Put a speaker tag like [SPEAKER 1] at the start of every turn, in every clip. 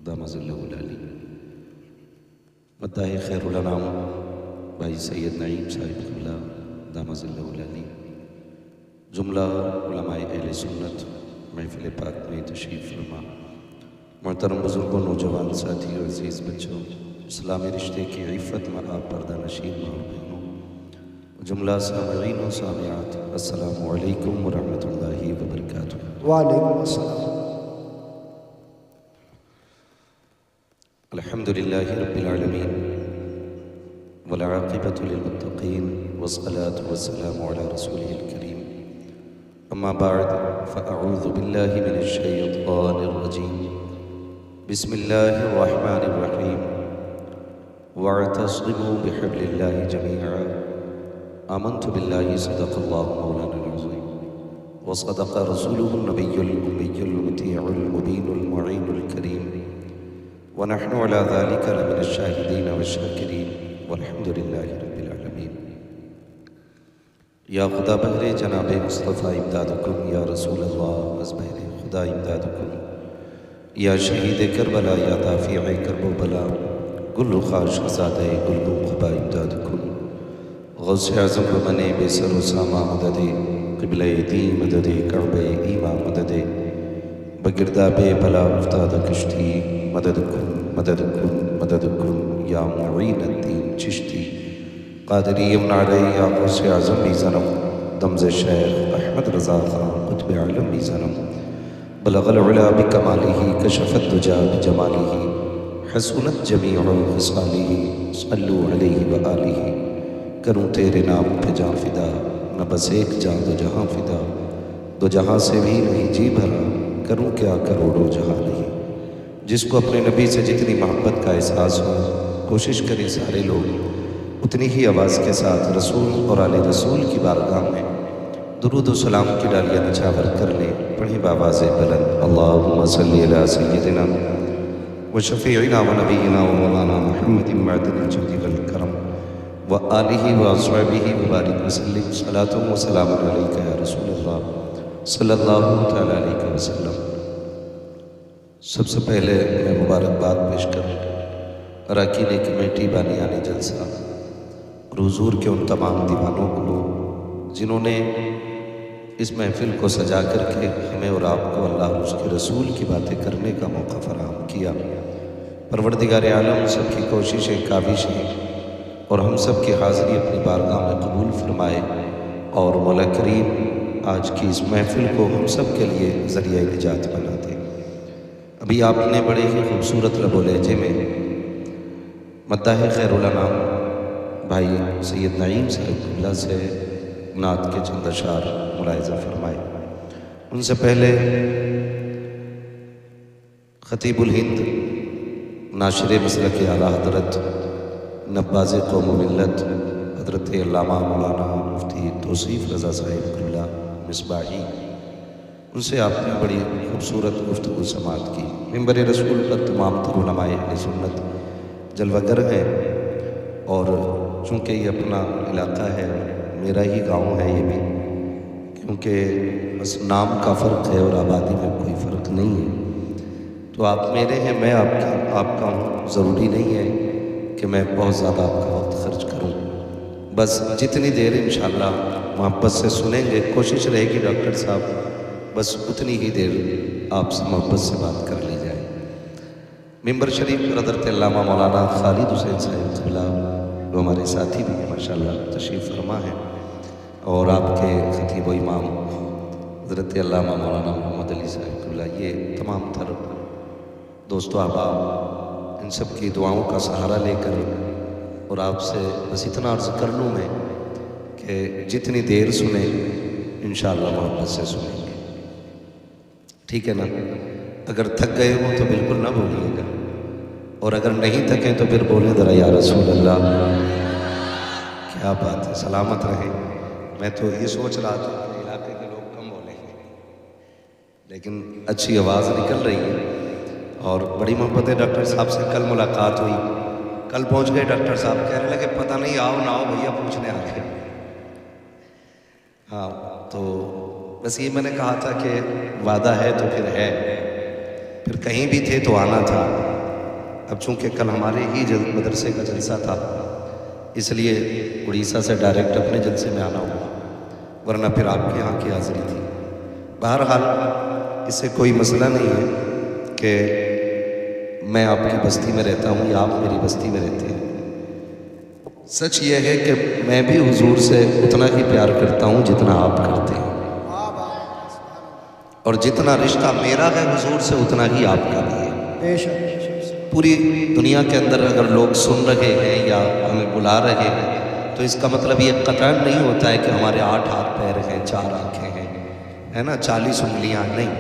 [SPEAKER 1] دام ظلہ العلی مداح خیر الانام بھائی سید نعیم صاحب قبلہ دام ظلہ العلی، جملہ علماء اہل سنت محفل پاک میں تشریف فرما، محترم بزرگوں، نوجوان ساتھی اور عزیز بچوں، اسلامی رشتے کی عفت میں آپ پردہ نشین ماں اور بہنوں، جملہ سامعین و سامعات، السلام علیکم ورحمۃ اللہ وبرکاتہ۔
[SPEAKER 2] وعلیکم السلام۔
[SPEAKER 1] الحمدللہ رب العالمین والعاقبۃ للمتقین والصلاة والسلام علی رسولہ الکریم، اما بعد فاعوذ باللہ من الشیطان الرجیم، بسم اللہ الرحمن الرحیم، واعتصموا بحبل اللہ جميعا، آمنت باللہ صدق اللہ مولانا العظیم وصدق رسولہ النبی الأمی المطیع المبین المعین الکریم، ونحن على ذلك لمن الشاہدین والشاکرین والحمد للہ رب العالمین۔ یا خدا بہر جناب مصطفیٰ امدادکم، یا رسول اللہ از بہر خدا امدادکم، یا شہید کربلا، یا دافع کرب و بلا، گل خاش خزادہ گل قبا امدادکم، غوث اعظم ومن بے سر و ساما مدد، قبلہ دین مدد، کعبہ ایمان مدد، بگرداب بلا افتاد کشتی، مدد کن مدد کن مدد کن یا معین الدین چشتی، قادری یمن علی یا غوث اعظم بھی زنم، دمز شیخ احمد رضا خان قطب عالم بھی زنم، بلغ العلا بکمالہ کشف الدجا بجمالہ، حسنت جمیع خصالہ، صلو علیہ وآلہ، کروں تیرے نام پہ جاں فدا، نہ بس ایک جاں دو جہاں فدا، دو جہاں سے بھی نہیں جی بھرا، کروں کیا کروڑوں جہاں نہیں۔ جس کو اپنے نبی سے جتنی محبت کا احساس ہو، کوشش کریں سارے لوگ اتنی ہی آواز کے ساتھ رسول اور آل رسول کی بارگاہ میں درود و سلام کی ڈالیاں نچھاور کر لیں، پڑھیں بآواز بلند، اللہم صلی علی سیدنا و شفیعنا و نبینا و مولانا محمد معدن الجود والکرم و آلہ و اصحابہ مبارک وسلم، صلاۃ و سلام علیک یا رسول اللہ صلی اللہ تعالیٰ علیہ وسلم۔ سب سے پہلے میں مبارکباد پیش کروں اراکین کمیٹی بانیان جلسہ اور حضور کے ان تمام دیوانوں کو جنہوں نے اس محفل کو سجا کر کے ہمیں اور آپ کو اللہ اور اس کے رسول کی باتیں کرنے کا موقع فراہم کیا۔ پروردگار عالم سب کی کوششیں کاوشیں اور ہم سب کی حاضری اپنی بارگاہ میں قبول فرمائے، اور مولا کریم آج کی اس محفل کو ہم سب کے لیے ذریعہ نجات بنا دے۔ ابھی آپ نے بڑے ہی خوبصورت لب و لہجے میں مداح خیر الانام بھائی سید نعیم صاحب قبلہ سے نعت کے چند اشعار ملاحظہ فرمائے۔ ان سے پہلے خطیب الہند، ناشر مسلک اعلیٰ حضرت، نباز قوم و ملت حضرت علامہ مولانا مفتی توصیف رضا صاحب قبلہ مصباحی، ان سے آپ نے بڑی خوبصورت گفتگو سماعت کی۔ ممبر رسول پر تمام تر علماء اہل سنت جلوہ گر ہیں، اور چونکہ یہ اپنا علاقہ ہے، میرا ہی گاؤں ہے یہ بھی، کیونکہ بس نام کا فرق ہے اور آبادی میں کوئی فرق نہیں ہے، تو آپ میرے ہیں، میں آپ کا ہوں، ضروری نہیں ہے کہ میں بہت زیادہ آپ کا وقت خرچ کروں، بس جتنی دیر انشاءاللہ محبت سے سنیں گے، کوشش رہے گی ڈاکٹر صاحب بس اتنی ہی دیر آپ سے محبت سے بات کر لی جائے۔ ممبر شریف پر حضرت علامہ مولانا خالد حسین صاحب قبلہ جو ہمارے ساتھی بھی ہیں ماشاءاللہ تشریف فرما ہیں، اور آپ کے خطیب و امام حضرت علامہ مولانا محمد علی صاحب قبلہ، یہ تمام تر دوست و احباب، ان سب کی دعاؤں کا سہارا لے کر، اور آپ سے بس اتنا عرض کر لوں میں کہ جتنی دیر سنیں انشاءاللہ محبت سے سنیں گے، ٹھیک ہے نا؟ اگر تھک گئے ہوں تو بالکل نہ بولیے گا، اور اگر نہیں تھکیں تو پھر بولیں ذرا یا رسول اللہ۔ کیا بات ہے، سلامت رہیں۔ میں تو یہ سوچ رہا تھا کہ علاقے کے لوگ کم بولیں گے، لیکن اچھی آواز نکل رہی ہے اور بڑی محبت ہے۔ ڈاکٹر صاحب سے کل ملاقات ہوئی، کل پہنچ گئے ڈاکٹر صاحب، کہنے لگے پتہ نہیں آؤ نہ آؤ بھیا پوچھنے آ گئے۔ ہاں تو بس یہ میں نے کہا تھا کہ وعدہ ہے تو پھر ہے، پھر کہیں بھی تھے تو آنا تھا، اب چونکہ کل ہمارے ہی مدرسے کا جلسہ تھا، اس لیے اڑیسہ سے ڈائریکٹ اپنے جلسے میں آنا ہوا، ورنہ پھر آپ کے یہاں کی حاضری تھی۔ بہرحال اس سے کوئی مسئلہ نہیں ہے کہ میں آپ کی بستی میں رہتا ہوں یا آپ میری بستی میں رہتے ہیں۔ سچ یہ ہے کہ میں بھی حضور سے اتنا ہی پیار کرتا ہوں جتنا آپ کرتے ہیں، اور جتنا رشتہ میرا ہے حضور سے اتنا ہی آپ کا بھی ہے۔ پوری دنیا کے اندر اگر لوگ سن رہے ہیں یا ہمیں بلا رہے ہیں تو اس کا مطلب یہ قطعاً نہیں ہوتا ہے کہ ہمارے 8 ہاتھ پیر ہیں، 4 آنکھیں ہیں، ہے نا، 40 انگلیاں نہیں۔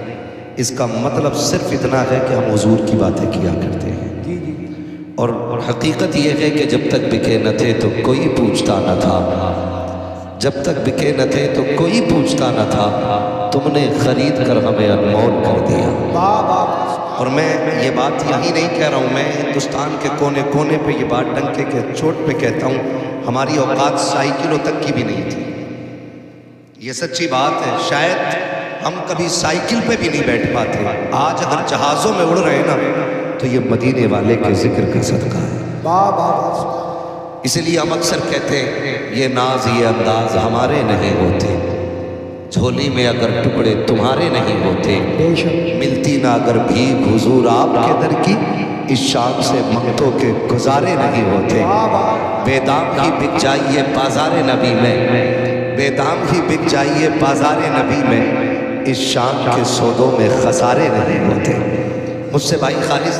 [SPEAKER 1] اس کا مطلب صرف اتنا ہے کہ ہم حضور کی باتیں کیا کرتے ہیں، اور حقیقت یہ ہے کہ جب تک بکے نہ تھے تو کوئی پوچھتا نہ تھا، جب تک بکے نہ تھے تو کوئی پوچھتا نہ تھا، تم نے خرید کر ہمیں انمول کر دیا۔ اور میں یہ بات یہی نہیں کہہ رہا ہوں، میں ہندوستان کے کونے کونے پہ یہ بات ڈنکے کے چوٹ پہ کہتا ہوں، ہماری اوقات سائیکلوں تک کی بھی نہیں تھی۔ یہ سچی بات ہے، شاید ہم کبھی سائیکل پہ بھی نہیں بیٹھ پاتے۔ آج اگر جہازوں میں اڑ رہے ہیں نا تو یہ مدینے والے کے ذکر کا صدقہ ہے۔ اس لیے ہم اکثر کہتے ہیں یہ ناز یہ انداز ہمارے نہیں ہوتے، جھولی میں اگر ٹکڑے تمہارے نہیں ہوتے، ملتی نہ اگر بھیک حضور آپ کے در کی، اس شام سے منگتوں کے گزارے نہیں ہوتے۔ بے دام ہی بک جائیے بازار نبی میں، بے دام ہی بک جائیے بازار نبی میں، اس شام کے سودوں میں خسارے نہیں ہوتے۔ مجھ سے بھائی خالص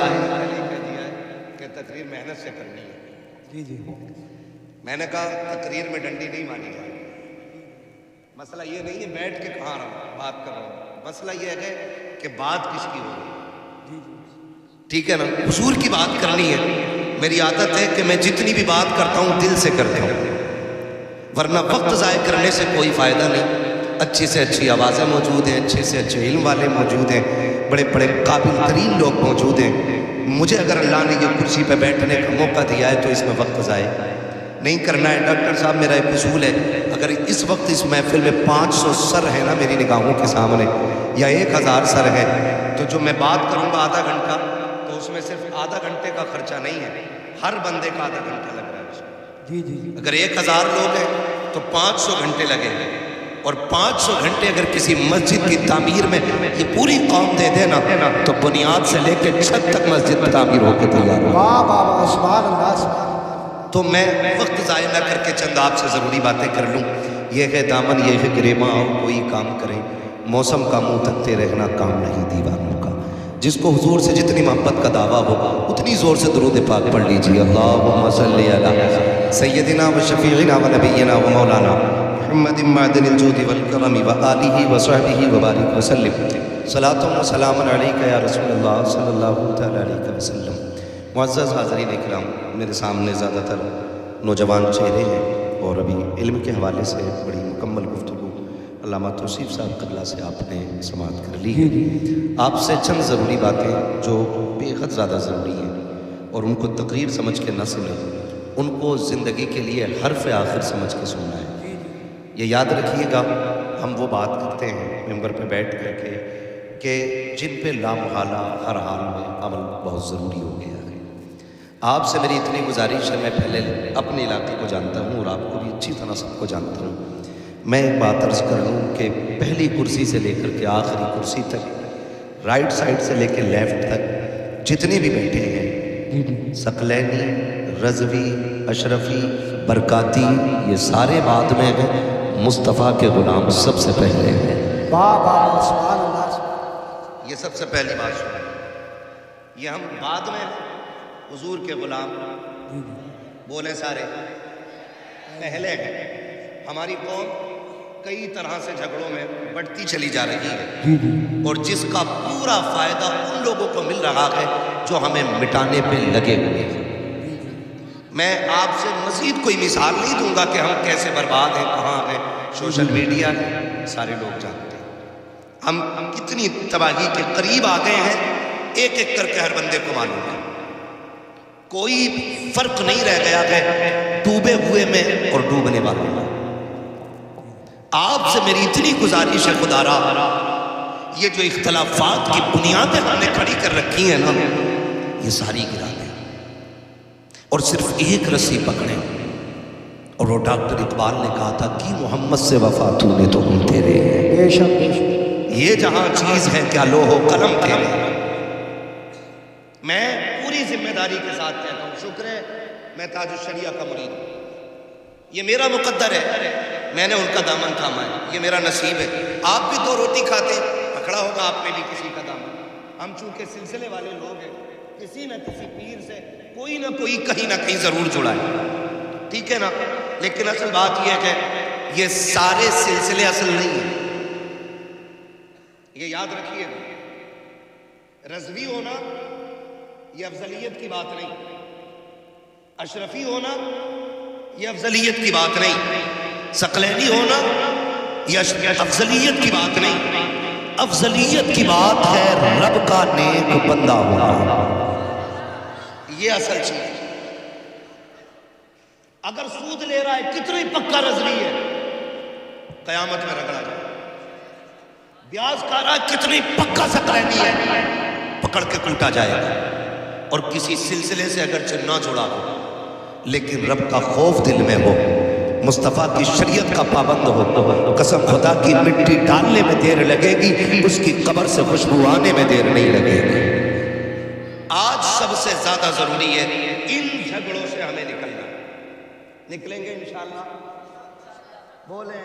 [SPEAKER 1] کہ تقریر محنت سے کرنی ہے۔ میں نے کہا تقریر میں ڈنڈی نہیں مانی جائے۔ مسئلہ یہ نہیں ہے بیٹھ کے کہاں رہا بات کر رہا ہوں، مسئلہ یہ ہے کہ بات کس کی ہو رہی ہے، ٹھیک ہے نا، حضور کی بات کرنی ہے۔ میری عادت ہے کہ میں جتنی بھی بات کرتا ہوں دل سے کرتا ہوں، ورنہ وقت ضائع کرنے سے کوئی فائدہ نہیں۔ اچھی سے اچھی آوازیں موجود ہیں، اچھے سے اچھے علم والے موجود ہیں، بڑے بڑے قابل ترین لوگ موجود ہیں۔ مجھے اگر اللہ نے یہ کرسی پہ بیٹھنے کا موقع دیا ہے تو اس میں وقت ضائع نہیں کرنا ہے۔ ڈاکٹر صاحب میرا ایک اصول ہے، اگر اس وقت اس محفل میں 500 سر ہے نا میری نگاہوں کے سامنے، یا 1000 سر ہے، تو جو میں بات کروں گا آدھا گھنٹہ، تو اس میں صرف آدھا گھنٹے کا خرچہ نہیں ہے، ہر بندے کا آدھا گھنٹہ لگ رہا ہے اس میں۔ اگر 1000 لوگ ہیں تو 500 گھنٹے لگیں گے، اور 500 گھنٹے اگر کسی مسجد کی تعمیر میں یہ پوری قوم دے دے نا تو بنیاد سے لے کے چھت تک مسجد تعمیر ہو کے تیار ہو۔ تو میں وقت ضائع نہ کر کے چند آپ سے ضروری باتیں کر لوں۔ یہ ہے دامن یہ ہے گریباں اور کوئی کام کریں، موسم کا منہ تکتے رہنا کام نہیں دیوانوں کا۔ جس کو حضور سے جتنی محبت کا دعویٰ ہو اتنی زور سے درود پاک پڑھ لیجیے۔ اللہم صلی علی سیدنا و شفیعنا و نبینا و مولانا محمد معدن الجود والکرم و آلہ و صحبہ و بارک وسلم۔ صلاۃ و سلام علیکہ یا رسول اللہ صلی اللہ تعالی علیہ وسلم۔ معزز حاضرین اکرام، میرے سامنے زیادہ تر نوجوان چہرے ہیں اور ابھی علم کے حوالے سے بڑی مکمل گفتگو علامہ توصیف صاحب قبلہ سے آپ نے سماعت کر لی ہے۔ آپ سے چند ضروری باتیں جو بے حد زیادہ ضروری ہیں، اور ان کو تقریر سمجھ کے نہ سنیں، ان کو زندگی کے لیے حرف آخر سمجھ کے سننا ہے۔ یہ یاد رکھیے گا، ہم وہ بات کرتے ہیں ممبر پہ بیٹھ کر کے کہ جن پہ لامحالہ ہر حال میں عمل بہت ضروری ہو گیا ہے۔ آپ سے میری اتنی گزارش ہے، میں پہلے اپنے علاقے کو جانتا ہوں اور آپ کو بھی اچھی طرح سب کو جانتا ہوں۔ میں ایک بات عرض کر لوں کہ پہلی کرسی سے لے کر کے آخری کرسی تک، رائٹ سائڈ سے لے کے لیفٹ تک جتنے بھی بیٹھے ہیں، ثقلینی، رضوی، اشرفی، برکاتی، یہ سارے بعد میں ہیں، مصطفیٰ کے غلام سب سے پہلے ہیں۔ یہ سب سے پہلی بات سنیں، یہ ہم بعد میں حضور کے غلام بولے سارے پہلے ہیں۔ ہماری قوم کئی طرح سے جھگڑوں میں بڑھتی چلی جا رہی ہے، اور جس کا پورا فائدہ ان لوگوں کو مل رہا ہے جو ہمیں مٹانے پہ لگے ہوئے ہیں۔ میں آپ سے مزید کوئی مثال نہیں دوں گا کہ ہم کیسے برباد ہیں، کہاں ہیں، سوشل میڈیا ہے، سارے لوگ جانتے ہیں ہم کتنی تباہی کے قریب آ گئے ہیں، ایک ایک کر کے ہر بندے کو معلوم ہے۔ کوئی فرق نہیں رہ گیا ہے ڈوبے ہوئے میں اور ڈوبنے والوں میں۔ آپ سے میری اتنی گزارش ہے خدا را، یہ جو اختلافات کی بنیادیں ہم نے کھڑی کر رکھی ہیں نا، یہ ساری گرا دیں۔ اور صرف ایک رسی پکڑے. اور وہ ڈاکٹر اقبال نے کہا تھا کہ محمد سے وفا تو نے تو ہم تیرے ہیں.
[SPEAKER 2] بے شک
[SPEAKER 1] یہ جہاں چیز ہے کیا لوح و قلم تیرے. میں پوری ذمہ داری کے ساتھ کہتا ہوں، شکر ہے میں تاج الشریعہ کا مرید ہوں. یہ میرا مقدر ہے، میں نے ان کا دامن تھاما ہے، یہ میرا نصیب ہے. آپ بھی 2 روٹی کھاتے پکڑا ہوگا آپ نے بھی کسی کا دامن. ہم چونکہ سلسلے والے لوگ ہیں، کسی نہ کسی پیر سے کوئی نہ کوئی کہیں نہ کہیں ضرور جڑا ہے، ٹھیک ہے نا. لیکن اصل بات یہ ہے کہ یہ سارے سلسلے اصل نہیں ہیں. یہ یاد رکھیے گا، رضوی ہونا یہ افضلیت کی بات نہیں، اشرفی ہونا یہ افضلیت کی بات نہیں، ثقلینی ہونا یہ افضلیت کی بات نہیں. افضلیت کی بات ہے رب کا نیک بندہ ہونا، یہ اصل چیز ہے. اگر سود لے رہا ہے کتنی پکا رضوی ہے، قیامت میں رگڑا جائے. بیاض کھا رہا ہے کتنی پکا ثقلینی ہے، پکڑ کے کوٹا جائے گا. اور کسی سلسلے سے اگرچہ نہ جڑا ہو لیکن رب کا خوف دل میں ہو، مصطفیٰ کی شریعت کا پابند ہو، قسم خدا کی مٹی ڈالنے میں دیر لگے گی، اس کی قبر سے خوشبو آنے میں دیر نہیں لگے گی. آج سب سے زیادہ ضروری ہے ان جھگڑوں سے ہمیں نکلنا. نکلیں گے انشاءاللہ؟ بولیں.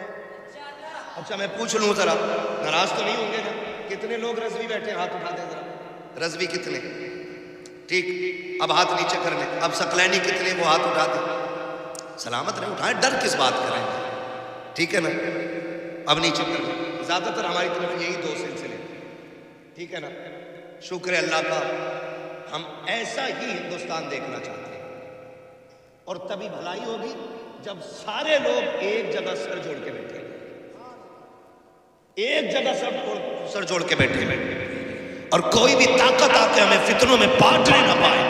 [SPEAKER 1] اچھا میں پوچھ لوں ذرا، ناراض تو نہیں ہوں گے نا؟ کتنے لوگ رضوی بیٹھے؟ ہاتھ اٹھا دیں ذرا. رضوی کتنے؟ ٹھیک، اب ہاتھ نیچے کر لیں. اب ثقلینی کتنے؟ وہ ہاتھ اٹھا دیں. سلامت رہے، اٹھائیں، ڈر کس بات کریں گے، ٹھیک ہے نا. اب نیچے کر لیں. زیادہ تر ہماری طرف یہی 2 سلسلے، ٹھیک ہے نا. شکر ہے اللہ کا، ہم ایسا ہی ہندوستان دیکھنا چاہتے ہیں. اور تبھی بھلائی ہوگی جب سارے لوگ ایک جگہ سر جوڑ کے بیٹھے، ایک جگہ سر جوڑ کے بیٹھے، اور کوئی بھی طاقت آ کے ہمیں فتنوں میں بانٹنے نہ پائے.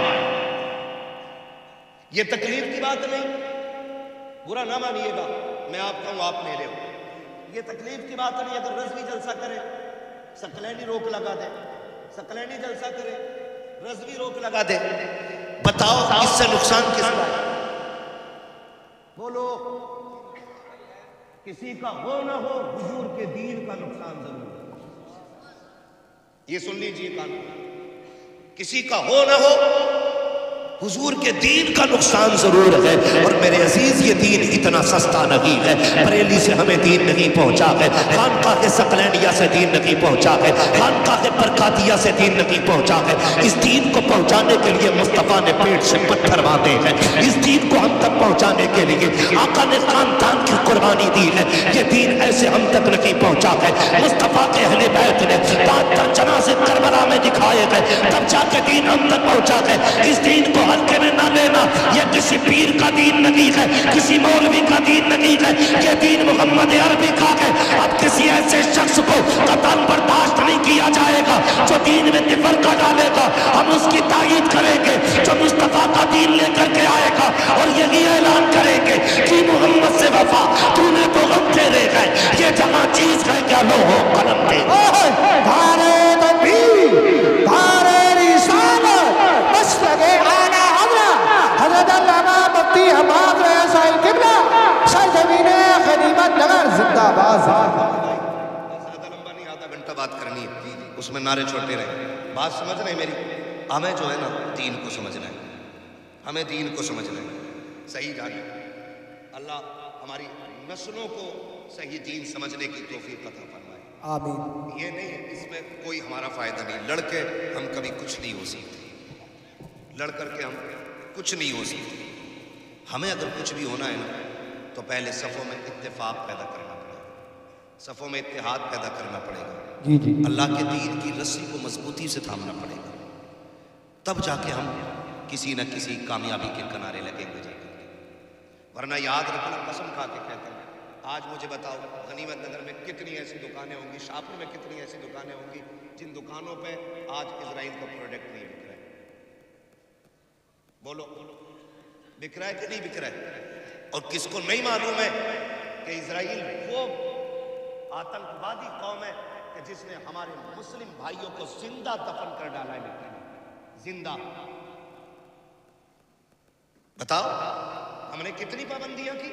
[SPEAKER 1] یہ تکلیف کی بات نہیں، برا نہ مانیے گا، میں آپ کا ہوں آپ میرے ہو. یہ تکلیف کی بات نہیں. اگر رضوی جلسہ کرے ثقلینی روک لگا دے، ثقلینی جلسہ کرے رضوی روک لگا دے، بتاؤ اس سے نقصان کس کا ہے؟ بولو. کسی کا ہو نہ ہو، حضور کے دین کا نقصان ضرور ہے. یہ سن لیجیے قانون، کسی کا ہو نہ ہو، حضور کے دین کا نقصان ضرور ہے. اور میرے عزیز یہ دین اتنا سستا نہیں ہے. بریلی سے ہمیں دین نہیں پہنچا ہے، خانقاہ ثقلینیہ سے دین نہیں پہنچا ہے، خانقاہ برکاتیہ سے دین نہیں پہنچا ہے. اس دین کو پہنچانے کے لیے مصطفیٰ نے پیٹ سے پتھر باندھے ہیں. اس دین کو ہم تک پہنچانے کے لیے آقا نے خاندان کی قربانی دی ہے. یہ دین ایسے ہم تک نہیں پہنچا ہے. مصطفیٰ کے اہل بیت نے 72 جنازے کربلا میں دکھائے گئے، تب جا کے دین ہم تک پہنچا ہے. اس دین کو ہلکے میں نہ لینا. یہ کسی پیر کا دین نہیں ہے، کسی مولوی کا دین نہیں ہے. یہ دین محمد عربی کا ہے. اب کسی ایسے شخص کو قطعاً برداشت نہیں کیا جائے گا جو دین میں تفرقہ ڈالے گا. ہم اس کی تائید کریں گے جو مصطفیٰ کا دین لے کر کے آئے گا، اور یہی اعلان کریں گے کہ محمد سے وفا تو نے تو غم تیرے گئے. یہ جہاں چیز ہے کیا لوح و قلم تیرے.
[SPEAKER 2] دھارے تکبیر، دھارے رسالت، مسلک اعلیٰ حضرت علامہ مفتی حماد رضا صاحب قبلہ، سرزمین غنیمت نگر زندہ باد.
[SPEAKER 1] زیادہ لمبا نہیں، آدھا گھنٹہ بات کرنی ہے، اس میں نعرے چھوٹے رہے. بات سمجھ رہے ہیں میری؟ ہمیں جو ہے نا دین کو سمجھنا ہے، ہمیں دین کو سمجھنا ہے. صحیح جانے اللہ ہماری نسلوں کو صحیح دین سمجھنے کی توفیق عطا فرمائے.
[SPEAKER 2] آمین.
[SPEAKER 1] یہ نہیں، اس میں کوئی ہمارا فائدہ نہیں. لڑ کے ہم کبھی کچھ نہیں ہو سکتے، لڑ کر کے ہم کچھ نہیں ہو سکتے. ہمیں اگر کچھ بھی ہونا ہے نا تو پہلے صفوں میں اتفاق پیدا کرنا پڑے گا، صفوں میں اتحاد پیدا کرنا پڑے گا.
[SPEAKER 2] جی جی.
[SPEAKER 1] اللہ کے دین کی رسی کو مضبوطی سے تھامنا پڑے گا، تب جا کے ہم کسی نہ کسی کامیابی کے کنارے لگیں گے جا کر. ورنہ یاد رکھنا، قسم کھا کے کہتا ہوں، آج مجھے بتاؤ غنیمت نگر میں کتنی ایسی دکانیں ہوں گی، شاپور میں کتنی ایسی دکانیں ہوں گی جن دکانوں پہ آج اسرائیل کا پروڈکٹ نہیں بک رہا ہے. بولو بک رہا ہے کہ نہیں بک رہا ہے؟ اور کس کو نہیں معلوم ہے کہ اسرائیل وہ آتنکوادی قوم ہے کہ جس نے ہمارے مسلم بھائیوں کو زندہ دفن کر ڈالا ہے. زندہ
[SPEAKER 3] بتاؤ ہم نے کتنی پابندیاں کی؟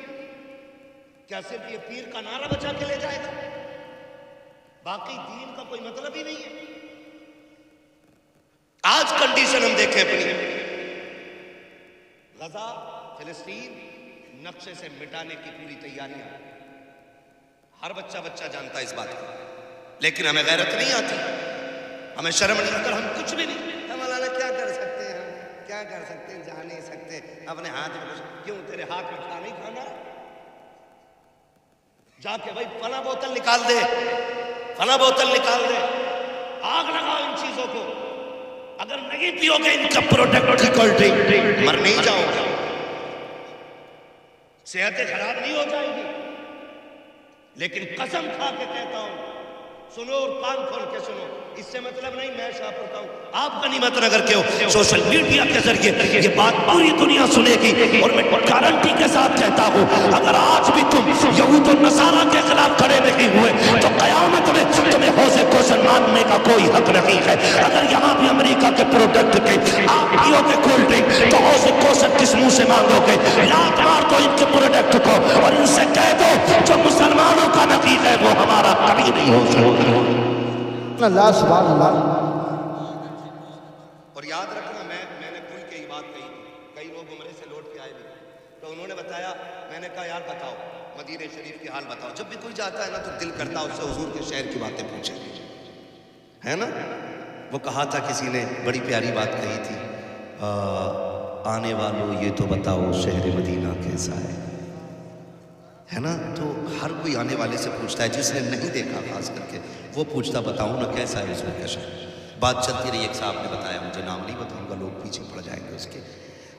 [SPEAKER 3] کیا صرف یہ پیر کا نعرہ بچا کے لے جائے گا؟ باقی دین کا کوئی مطلب ہی نہیں ہے۔ آج کنڈیشن ہم دیکھیں اپنی، غزہ فلسطین نقشے سے مٹانے کی پوری تیاریاں، ہر بچہ جانتا ہے اس بات کو، لیکن ہمیں غیرت نہیں آتی، ہمیں شرم نہیں، اگر ہم کچھ بھی نہیں، ہم اللہ کیا کر سکتے ہیں، ہم کیا کر سکتے ہیں، جا نہیں سکتے، اپنے ہاتھ میں کیوں تیرے ہاتھ میں کھانا نہیں کھانا، جا کے بھائی فلاں بوتل نکال دے، فلاں بوتل نکال دے، آگ لگاؤ ان چیزوں کو، اگر نہیں پیو گے ان کا پروڈکٹ کی کولڈ ڈرنک مر نہیں جاؤ گے، صحتیں خراب نہیں ہو جائیں گی، لیکن قسم کھا کے کہتا ہوں، سنو اور کان کھول کے سنو، اس سے مطلب نہیں میں شاپر کا ہوں، آپ غنیمت نگر کے ہو، سوشل میڈیا کے ذریعے یہ بات پوری دنیا سنے گی، اور میں گارنٹی کے ساتھ کہتا ہوں اگر آج بھی تم یہود و نصارہ کے خلاف کھڑے نہیں ہوئے تو قیامت میں تمہیں حوض کوثر ماننے کا کوئی حق نہیں ہے۔ اگر یہاں بھی امریکہ کے پروڈکٹ کے آپ پیو گے کولڈ ڈرنک تو حوض کوثر کس منہ سے مانگو گے؟ لات مار دو ان کے پروڈکٹ کو اور ان سے کہہ دو جو مسلمانوں کا نقیض ہے وہ ہمارا کبھی نہیں ہو سکتا۔
[SPEAKER 2] اللہ سبحان اللہ۔
[SPEAKER 3] اور یاد رکھنا میں نے کھل کے یہ بات کہی، کئی لوگ عمرے سے لوٹ کے آئے بھی تو انہوں نے بتایا، میں نے کہا یار بتاؤ مدینہ شریف کی حال بتاؤ، جب بھی کوئی جاتا ہے نا تو دل کرتا اس سے حضور کے شہر کی باتیں پوچھے، ہے نا؟ وہ کہا تھا کسی نے بڑی پیاری بات کہی تھی، آنے والوں یہ تو بتاؤ شہر مدینہ کیسا ہے نا؟ تو ہر کوئی آنے والے سے پوچھتا ہے، جس نے نہیں دیکھا خاص کر کے وہ پوچھتا بتاؤں نا کیسا ہے حضور کا شہر۔ بات چلتی رہی، ایک صاحب نے بتایا، مجھے نام نہیں بتاؤں گا لوگ پیچھے پڑ جائیں گے اس کے،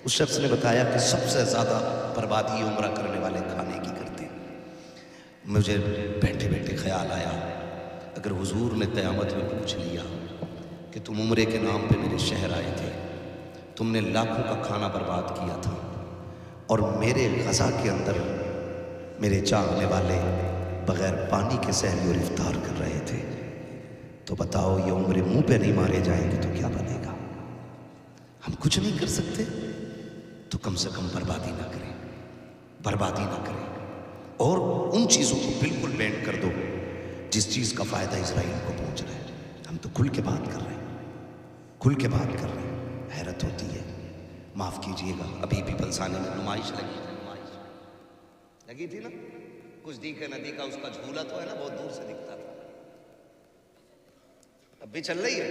[SPEAKER 3] اس شخص نے بتایا کہ سب سے زیادہ بربادی عمرہ کرنے والے کھانے کی کرتے ہیں۔ مجھے بیٹھے بیٹھے خیال آیا اگر حضور نے قیامت میں پوچھ لیا کہ تم عمرے کے نام پہ میرے شہر آئے تھے، تم نے لاکھوں کا کھانا برباد کیا تھا، اور میرے غزہ کے اندر میرے چاہنے والے بغیر پانی کے سحری اور افطار کر رہے تھے، تو بتاؤ یہ عمرے منہ پہ نہیں مارے جائیں گے تو کیا بنے گا؟ ہم کچھ نہیں کر سکتے تو کم سے کم بربادی نہ کریں، بربادی نہ کریں، اور ان چیزوں کو بالکل بینڈ کر دو جس چیز کا فائدہ اسرائیل کو پہنچ رہا ہے۔ ہم تو کھل کے بات کر رہے ہیں، کھل کے بات کر رہے ہیں، حیرت ہوتی ہے۔ معاف کیجئے گا، ابھی بھی پلسانے میں نمائش لگی تھی نا، کچھ دیکھے نہ دیکھا، اس کا جھولا تو ہے نا بہت دور سے دکھتا تھا، اب بھی چل رہی ہے،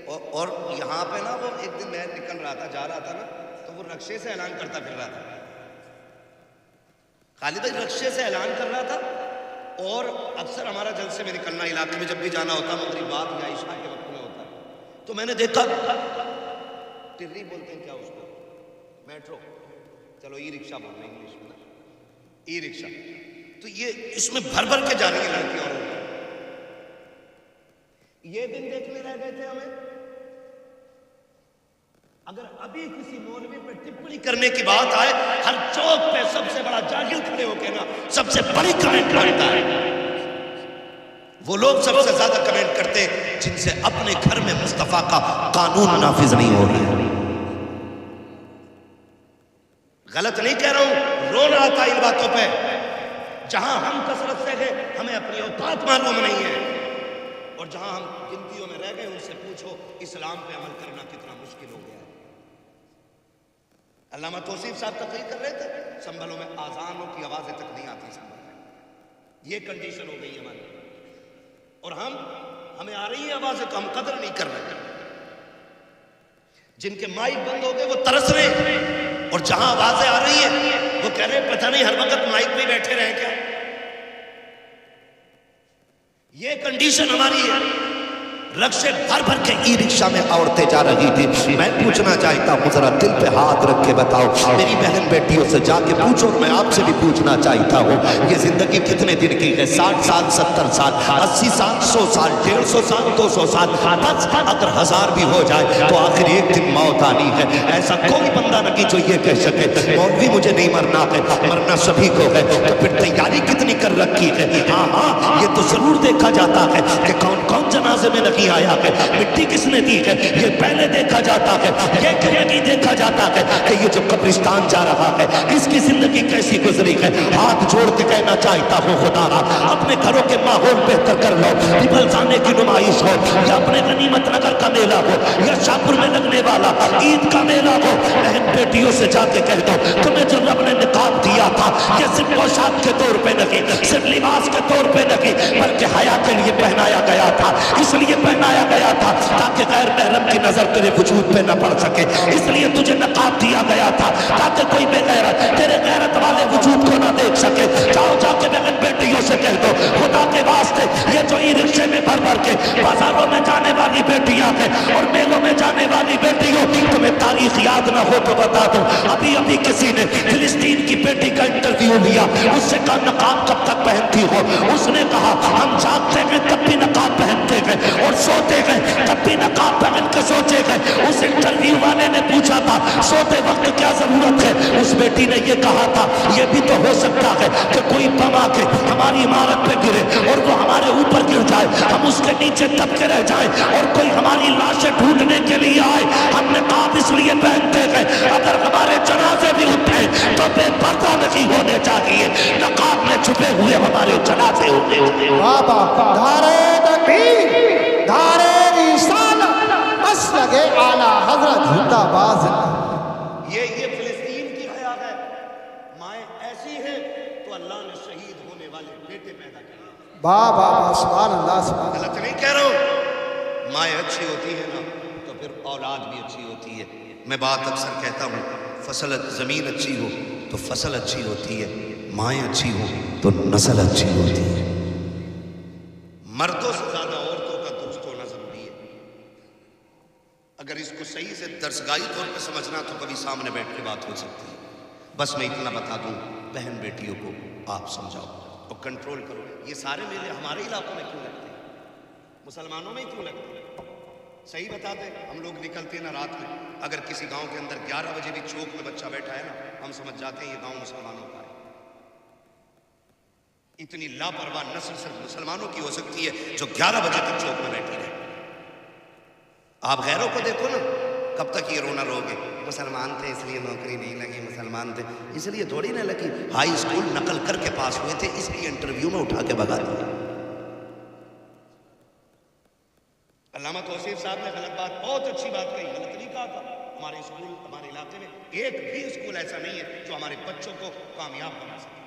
[SPEAKER 3] اور یہاں پہ نا وہ ایک دن میں نکل رہا تھا، جا رہا تھا نا، تو وہ رکشے سے اعلان کرتا پھر رہا تھا، خالد بھائی رکشے سے اعلان کر رہا تھا، اور اکثر ہمارا جلسے میں نکلنا علاقے میں جب بھی جانا ہوتا مغرب بعد یا عشاء کے وقت میں ہوتا، تو میں نے دیکھا ٹرری بولتے ہیں کیا اس کو، میٹرو، چلو ای رکشہ بول رہے ہیں انگلش میں نا، ای رکشہ، تو یہ اس میں بھر بھر کے جانے کی لڑکیاں اور یہ دن دیکھنے رہ گئے تھے ہمیں۔ اگر ابھی کسی مولوی پہ ٹپڑی کرنے کی بات آئے، ہر چوک پہ سب سے بڑا جاہل کھڑے ہو کے نا سب سے بڑی کمنٹ کرتا ہے، وہ لوگ سب سے زیادہ کمنٹ کرتے جن سے اپنے گھر میں مصطفیٰ کا قانون نافذ نہیں ہو رہا ہے۔ غلط نہیں کہہ رہا ہوں، رو رہا تھا ان باتوں پہ، جہاں ہم کثرت سے گئے ہمیں اپنی اوقات معلوم نہیں ہے، اور جہاں ہم گنتیوں میں رہ گئے ان سے پوچھو اسلام پہ عمل کرنا کتنا مشکل ہو گیا ہے۔ علامہ توصیف صاحب تقریر کر رہے تھے، سنبھلوں میں آذانوں کی آوازیں تک نہیں آتی سنبھل میں، یہ کنڈیشن ہو گئی ہماری، اور ہمیں آ رہی ہیں آوازیں تو ہم قدر نہیں کر رہے، جن کے مائک بند ہو گئے وہ ترس رہے ہیں، اور جہاں آوازیں آ رہی ہیں وہ کہہ رہے ہیں پتہ نہیں ہر وقت مائک پہ بیٹھے رہیں کیا۔ یہ کنڈیشن ہماری ہے، رکشے بھر بھر کے ای رکشہ میں عورتیں جا رہی تھی۔ میں پوچھنا چاہتا ہوں، ذرا دل پہ ہاتھ رکھ کے بتاؤ، میری بہن بیٹیوں سے جا کے پوچھو، اور میں آپ سے بھی پوچھنا چاہتا ہوں، یہ زندگی کتنے دن کی ہے؟ 60 سال، 70 سال، 80 سال، 100 سال، 150 سال، 200 سال، بس اگر 1000 بھی ہو جائے تو آخر ایک دن موت آنی ہے۔ ایسا کوئی بندہ نہیں جو یہ کہہ سکے مولوی مجھے نہیں مرنا ہے، مرنا سبھی کو ہے، تو پھر تیاری کتنی کر رکھی ہے؟ ہاں یہ تو ضرور دیکھا جاتا ہے کہ کون کون جنازے میں نہیں
[SPEAKER 4] نہیں آیا ہے، مٹی کس نے دی ہے یہ پہلے دیکھا جاتا ہے، یہ کیوں نہیں دیکھا جاتا ہے کہ یہ جو قبرستان جا رہا ہے اس کی زندگی کیسی گزری ہے۔ ہاتھ جوڑ کے کہنا چاہتا ہوں خدا را اپنے گھروں کے ماحول بہتر کر لو، بلزانے کی نمائش ہو یا اپنے غنیمت نگر کا میلہ ہو یا شاہپور میں لگنے والا عید کا میلہ ہو، بہن بیٹیوں سے جا کے کہہ دو تمہیں جو رب نے نقاب دیا تھا یہ صرف پوشاک کے طور پہ نہیں، صرف لباس کے طور پہ نہیں، بلکہ حیا کے لیے پہنایا گیا تھا، اس لیے پہنایا گیا تھا تاکہ غیر محرم کی نظر تیرے وجود پہ نہ پڑ سکے، اس لیے تجھے نقاب دیا گیا تھا تاکہ کوئی بے غیرت تیرے غیرت والے وجود کو نہ دیکھ سکے۔ جاؤ جا کے بہن بیٹیوں سے کہہ دو خدا کے واسطے یہ جو ای رکشے میں بھر بھر کے بازاروں میں جانے والی بیٹیاں ہیں اور میلوں میں جانے والی بیٹیوں، تمہیں تاریخ یاد نہ ہو تو بتا دو، ابھی کسی نے فلسطین کی بیٹی کا انٹرویو لیا، اس سے کہا نقاب کب تک پہنتی ہو؟ اس نے کہا ہم جاگتے ہیں تب بھی نقاب پہنتے ہیں اور سوتے ہیں تب بھی نقاب پہن کے سوچے ہیں۔ اس انٹرویو والے نے پوچھا تھا سوتے وقت کیا ضرورت ہے؟ اس بیٹی نے یہ کہا تھا یہ بھی تو ہو سکتا ہے کہ کوئی بم آ کے ہماری عمارت پہ گرے اور وہ ہمارے اوپر گر جائے، ہم اس کے نیچے دب کے رہ جائیں اور کوئی ہماری لاشیں ڈھونڈنے کے لیے آئے۔ ہم نقاب اس لیے پہنتے ہیں اگر ہمارے جنازے بھی اٹھے تو بے پردہ نہیں ہونے چاہیے، نقاب میں چھپے ہوئے ہمارے جنازے ہوتے ہوتے
[SPEAKER 2] بابا دھارے تکبیر دھارے رسالت بس لگے اعلیٰ حضرت زندہ باز۔
[SPEAKER 3] یہ فلسطین کی حیا ہے، مائیں ایسی ہیں تو اللہ نے شہید ہونے والے بیٹے پیدا کیے۔
[SPEAKER 2] بابا سبحان اللہ سبحان اللہ۔
[SPEAKER 3] غلط نہیں کہہ رہا ہوں، مائیں اچھی ہوتی ہے نا تو پھر اولاد بھی اچھی ہوتی ہے۔ میں بات اکثر کہتا ہوں فصل زمین اچھی ہو تو فصل اچھی ہوتی ہے، مائیں اچھی ہو تو نسل اچھی ہوتی ہے۔ مردوں سے زیادہ عورتوں کا درست ہونا ضروری ہے۔ اگر اس کو صحیح سے درسگاہی طور پہ سمجھنا تو کبھی سامنے بیٹھ کے بات ہو سکتی ہے۔ بس میں اتنا بتا دوں بہن بیٹیوں کو آپ سمجھاؤ اور کنٹرول کرو۔ یہ سارے میلے ہمارے علاقوں میں کیوں لگتے ہیں؟ مسلمانوں میں ہی کیوں لگتے ہیں؟ صحیح بتا دیں، ہم لوگ نکلتے ہیں نا رات میں، اگر کسی گاؤں کے اندر 11 بجے بھی چوک میں بچہ بیٹھا ہے نا ہم سمجھ جاتے ہیں یہ گاؤں مسلمانوں کا ہے۔ اتنی لاپرواہ نسل صرف مسلمانوں کی ہو سکتی ہے جو 11 بجے تک چوک میں بیٹھی رہے۔ آپ غیروں کو دیکھو نا، کب تک یہ رونا رو گے؟ مسلمان تھے اس لیے نوکری نہیں لگی، مسلمان تھے اس لیے تھوڑی نہ لگی، ہائی اسکول نقل کر کے پاس ہوئے تھے اس لیے انٹرویو میں اٹھا کے بھگا دیا۔ علامہ توصیف صاحب نے غلط بات، بہت اچھی بات کہی، غلط نہیں کہا تھا۔ ہمارے اسکول ہمارے علاقے میں ایک بھی اسکول ایسا نہیں ہے جو ہمارے بچوں کو کامیاب بنا سکے۔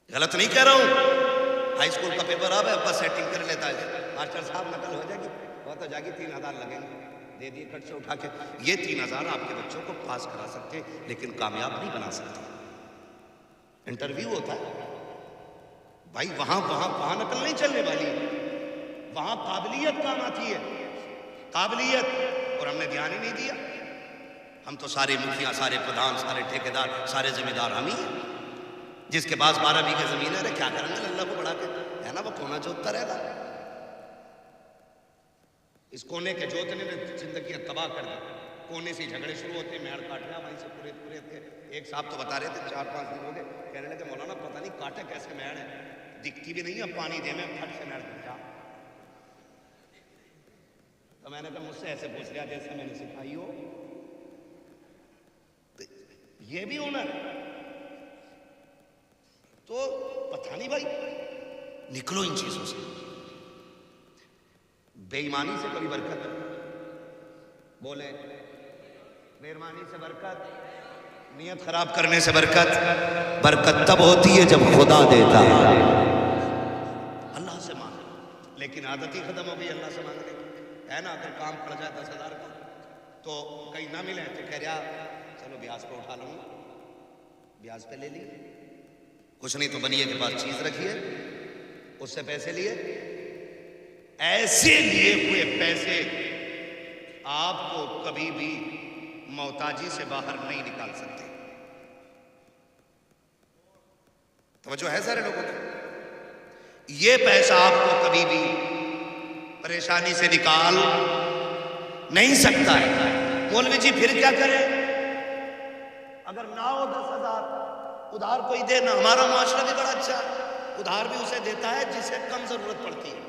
[SPEAKER 3] غلط نہیں کہہ رہا ہوں، ہائی اسکول کا پیپر اب ہے بس سیٹنگ کر لیتا ہے، ماسٹر صاحب نقل ہو جائے گی بہت ہو جائے گی، 3000 لگیں گے، دے دیے کٹ سے اٹھا کے۔ یہ 3000 آپ کے بچوں کو پاس کرا سکتے ہیں لیکن کامیاب نہیں بنا سکتے۔ انٹرویو ہوتا ہے بھائی، وہاں نقل نہیں چلنے والی، وہاں قابلیت کام آتی ہے، قابلیت، اور ہم نے دھیان ہی نہیں دیا۔ ہم تو سارے مکھیا، سارے پردھان، سارے ٹھیکیدار، سارے ذمہ دار ہم ہی ہیں۔ جس کے پاس 12 بیگھے زمین ہے کیا کریں گے اللہ کو بڑھا کے، ہے نا، وہ کونا جوتتا رہے گا۔ اس کونے کے جوتنے میں زندگیاں تباہ کر دی، کونے سے جھگڑے شروع ہوتے ہیں، میڑ کاٹ لیا وہیں سے پورے تھے۔ ایک صاحب تو بتا رہے تھے 4-5 دن ہو گئے، کہنے لگے مولانا پتہ نہیں کاٹے کیسے میڑ ہے، دکھتی بھی نہیں، اب پانی دے میں پھٹ سے میڑ کٹ جا۔ تو میں نے کہا مجھ سے ایسے پوچھ لیا جیسے میں نے سکھائی ہو، یہ بھی ہنر تو پتہ نہیں بھائی، نکلو ان چیزوں سے۔ بے ایمانی سے کبھی برکت، بولیں بے ایمانی سے برکت، نیت خراب کرنے سے برکت تب ہوتی ہے جب خدا دیتا ہے۔ اللہ سے مانگ، لیکن عادت ہی ختم ہو گئی اللہ سے مانگنے کی، ہے نا۔ اگر کام پڑ جائے 10,000 کا تو کہیں نہ ملے تو کہہ رہا چلو بیاج پہ اٹھا لوں گا، بیاج پہ لے لی، کچھ نہیں تو بنیے کے پاس چیز رکھیے، اس سے پیسے لیے۔ ایسے لیے ہوئے پیسے آپ کو کبھی بھی محتاجی سے باہر نہیں نکال سکتے۔ توجہ ہے سارے لوگوں کی؟ یہ پیسہ آپ کو کبھی بھی پریشانی سے نکال نہیں سکتا ہے۔ مولوی جی پھر کیا کریں؟ اگر نہ ہو 10,000 ادھار کوئی دے نا، ہمارا معاشرہ بھی بڑا اچھا ہے، ادھار بھی اسے دیتا ہے جسے کم ضرورت پڑتی ہے۔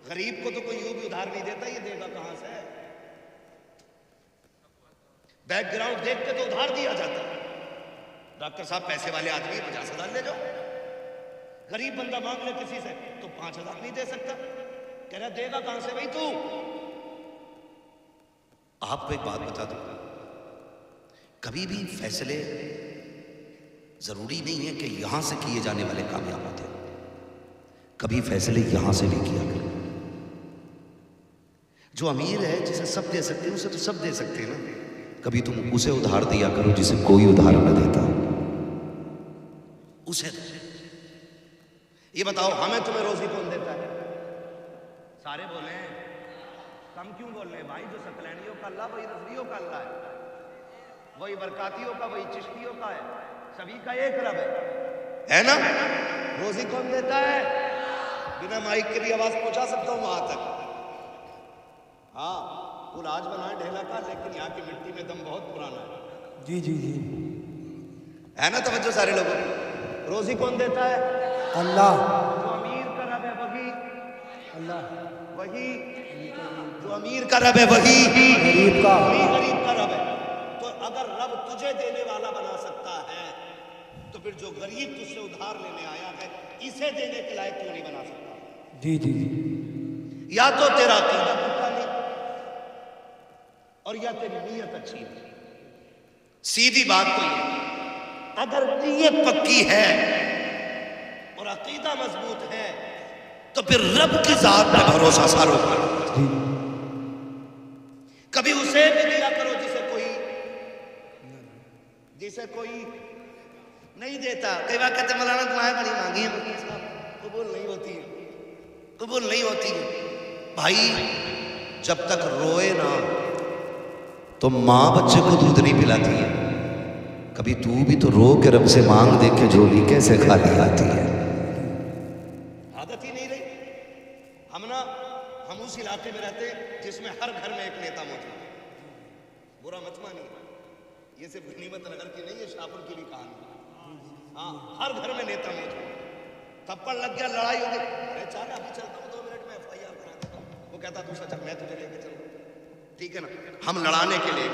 [SPEAKER 3] غریب کو تو کوئی یوں بھی ادھار نہیں دیتا، یہ دے گا کہاں سے؟ بیک گراؤنڈ دیکھ کے تو ادھار دیا جاتا ہے. ڈاکٹر صاحب پیسے والے آدمی 50,000 لے جاؤ. غریب بندہ مانگ لے کسی سے تو 5,000 نہیں دے سکتا. کہہ رہا دے گا کہاں سے بھائی تو؟
[SPEAKER 1] آپ کو ایک بات بتا دوں، کبھی بھی فیصلے ضروری نہیں ہے کہ یہاں سے کیے جانے والے کامیاب ہوتے ہیں. کبھی فیصلے یہاں سے بھی کیا کریں. جو امیر ہے جسے سب دے سکتے ہیں اسے تو سب دے سکتے ہیں نا. کبھی تم اسے ادھار دیا کرو جسے کوئی ادھار نہ دیتا. اسے
[SPEAKER 3] یہ بتاؤ ہمیں تمہیں روزی کون دیتا ہے؟ سارے بولے ہیں، کم کیوں بول رہے ہیں بھائی؟ جو ستلینیوں کا اللہ وہی رضویوں کا اللہ ہے، وہی برکاتیوں کا وہی چشتیوں کا ہے، سبھی کا ایک رب ہے نا؟ روزی کون دیتا ہے؟ بنا مائک کے بھی آواز پہنچا سکتا ہوں وہاں تک. ہاں پل آج بنا ہے ڈھیلا کا، لیکن یہاں کی مٹی میں دم بہت پرانا ہے.
[SPEAKER 2] جی جی جی
[SPEAKER 3] ہے نا توجہ سارے لوگوں کی؟ روزی کون دیتا ہے؟
[SPEAKER 2] اللہ.
[SPEAKER 3] جو امیر کا رب ہے وہی
[SPEAKER 2] اللہ.
[SPEAKER 3] وہی جو امیر کا رب ہے وہی
[SPEAKER 2] غریب کا.
[SPEAKER 3] غریب کا رب ہے. تو اگر رب تجھے دینے والا بنا سکتا ہے تو پھر جو غریب تجھ سے ادھار لینے آیا ہے اسے دینے کے لائق کیوں نہیں بنا سکتا؟
[SPEAKER 2] جی جی جی
[SPEAKER 3] یا تو تیرا عقیدہ پکا نہیں اور یا تیری نیت اچھی نہیں. سیدھی بات تو یہ، اگر نیت پکی ہے اور عقیدہ مضبوط ہے تو پھر رب کی ذات پہ بھروسہ ساروں کا. کبھی اسے بھی دیا کرو جسے کوئی نہیں دیتا. کئی بار کہتے مولانا دعائیں بڑی مانگی ہیں، قبول نہیں ہوتی ہے، قبول نہیں ہوتی ہے.
[SPEAKER 1] بھائی جب تک روئے نا تو ماں بچے کو دودھ نہیں پلاتی ہے. کبھی تو بھی تو رو کے رب سے مانگ دے کے جھولی کیسے خالی آتی ہے.
[SPEAKER 3] عادت ہی نہیں رہی. ہم اس علاقے میں رہتے جس میں ہر گھر میں ایک نیتا موجود ہے. برا مت مانیے، یہ صرف غنیمت نگر کی نہیں ہے، شاہپور کی بھی کہانی ہے. ہاں ہر گھر میں نیتا موجود ہے. تھپڑ لگ گیا، لڑائی ہو گئی، ارے چال ابھی چلتا ہوں 2 منٹ میں FIR کرا دیتا ہوں. وہ کہتا تو سچ میں تجھے لے کے چلوں. ٹھیک ہے نا؟ ہم لڑانے کے لیے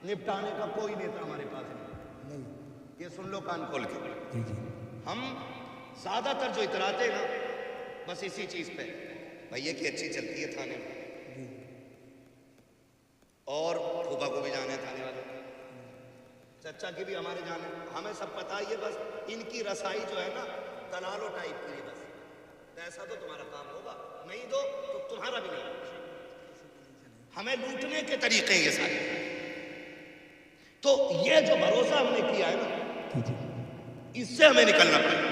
[SPEAKER 3] نپٹانے کا کوئی نیتا ہمارے پاس نہیں. یہ سن لو کان کھول کے. ہم زیادہ تر جو اتراتے ہیں نا بس اسی چیز پہ، بھائی کہ اچھی چلتی ہے تھانے میں، اور پھوپا کو بھی جانے تھانے والے، چچا کی بھی ہمارے جانے. ہمیں سب پتا ہی ہے، بس ان کی رسائی جو ہے نا دلالو ٹائپ کی. بس پیسہ تو تمہارا کام ہوگا، نہیں دو تو تمہارا بھی نہیں. ہمیں لوٹنے کے طریقے یہ سارے. تو یہ جو بھروسہ ہم نے کیا ہے نا اس سے ہمیں نکلنا پڑے.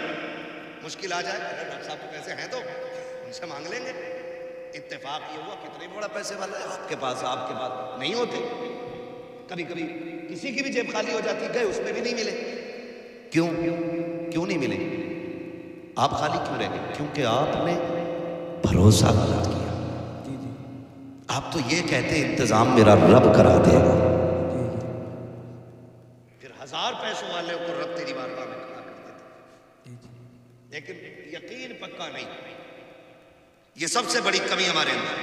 [SPEAKER 3] مشکل آ جائے، اگر ڈاکٹر صاحب کے پیسے ہیں تو ان سے مانگ لیں گے. اتفاق یہ ہوا کتنے بڑا پیسے والا ہے آپ کے پاس نہیں ہوتے. کبھی کبھی کسی کی بھی جیب خالی ہو جاتی، گئے اس میں بھی نہیں ملے. کیوں نہیں ملے؟ آپ خالی کیوں رہ گئے؟ کیونکہ آپ نے بھروسہ غلط کیا. آپ تو یہ کہتے انتظام میرا رب کرا دے گا، پھر 1000 پیسوں والے کو رب تیری بارگاہ میں کھڑا کر دیتے، لیکن یقین پکا نہیں. یہ سب سے بڑی کمی ہمارے اندر.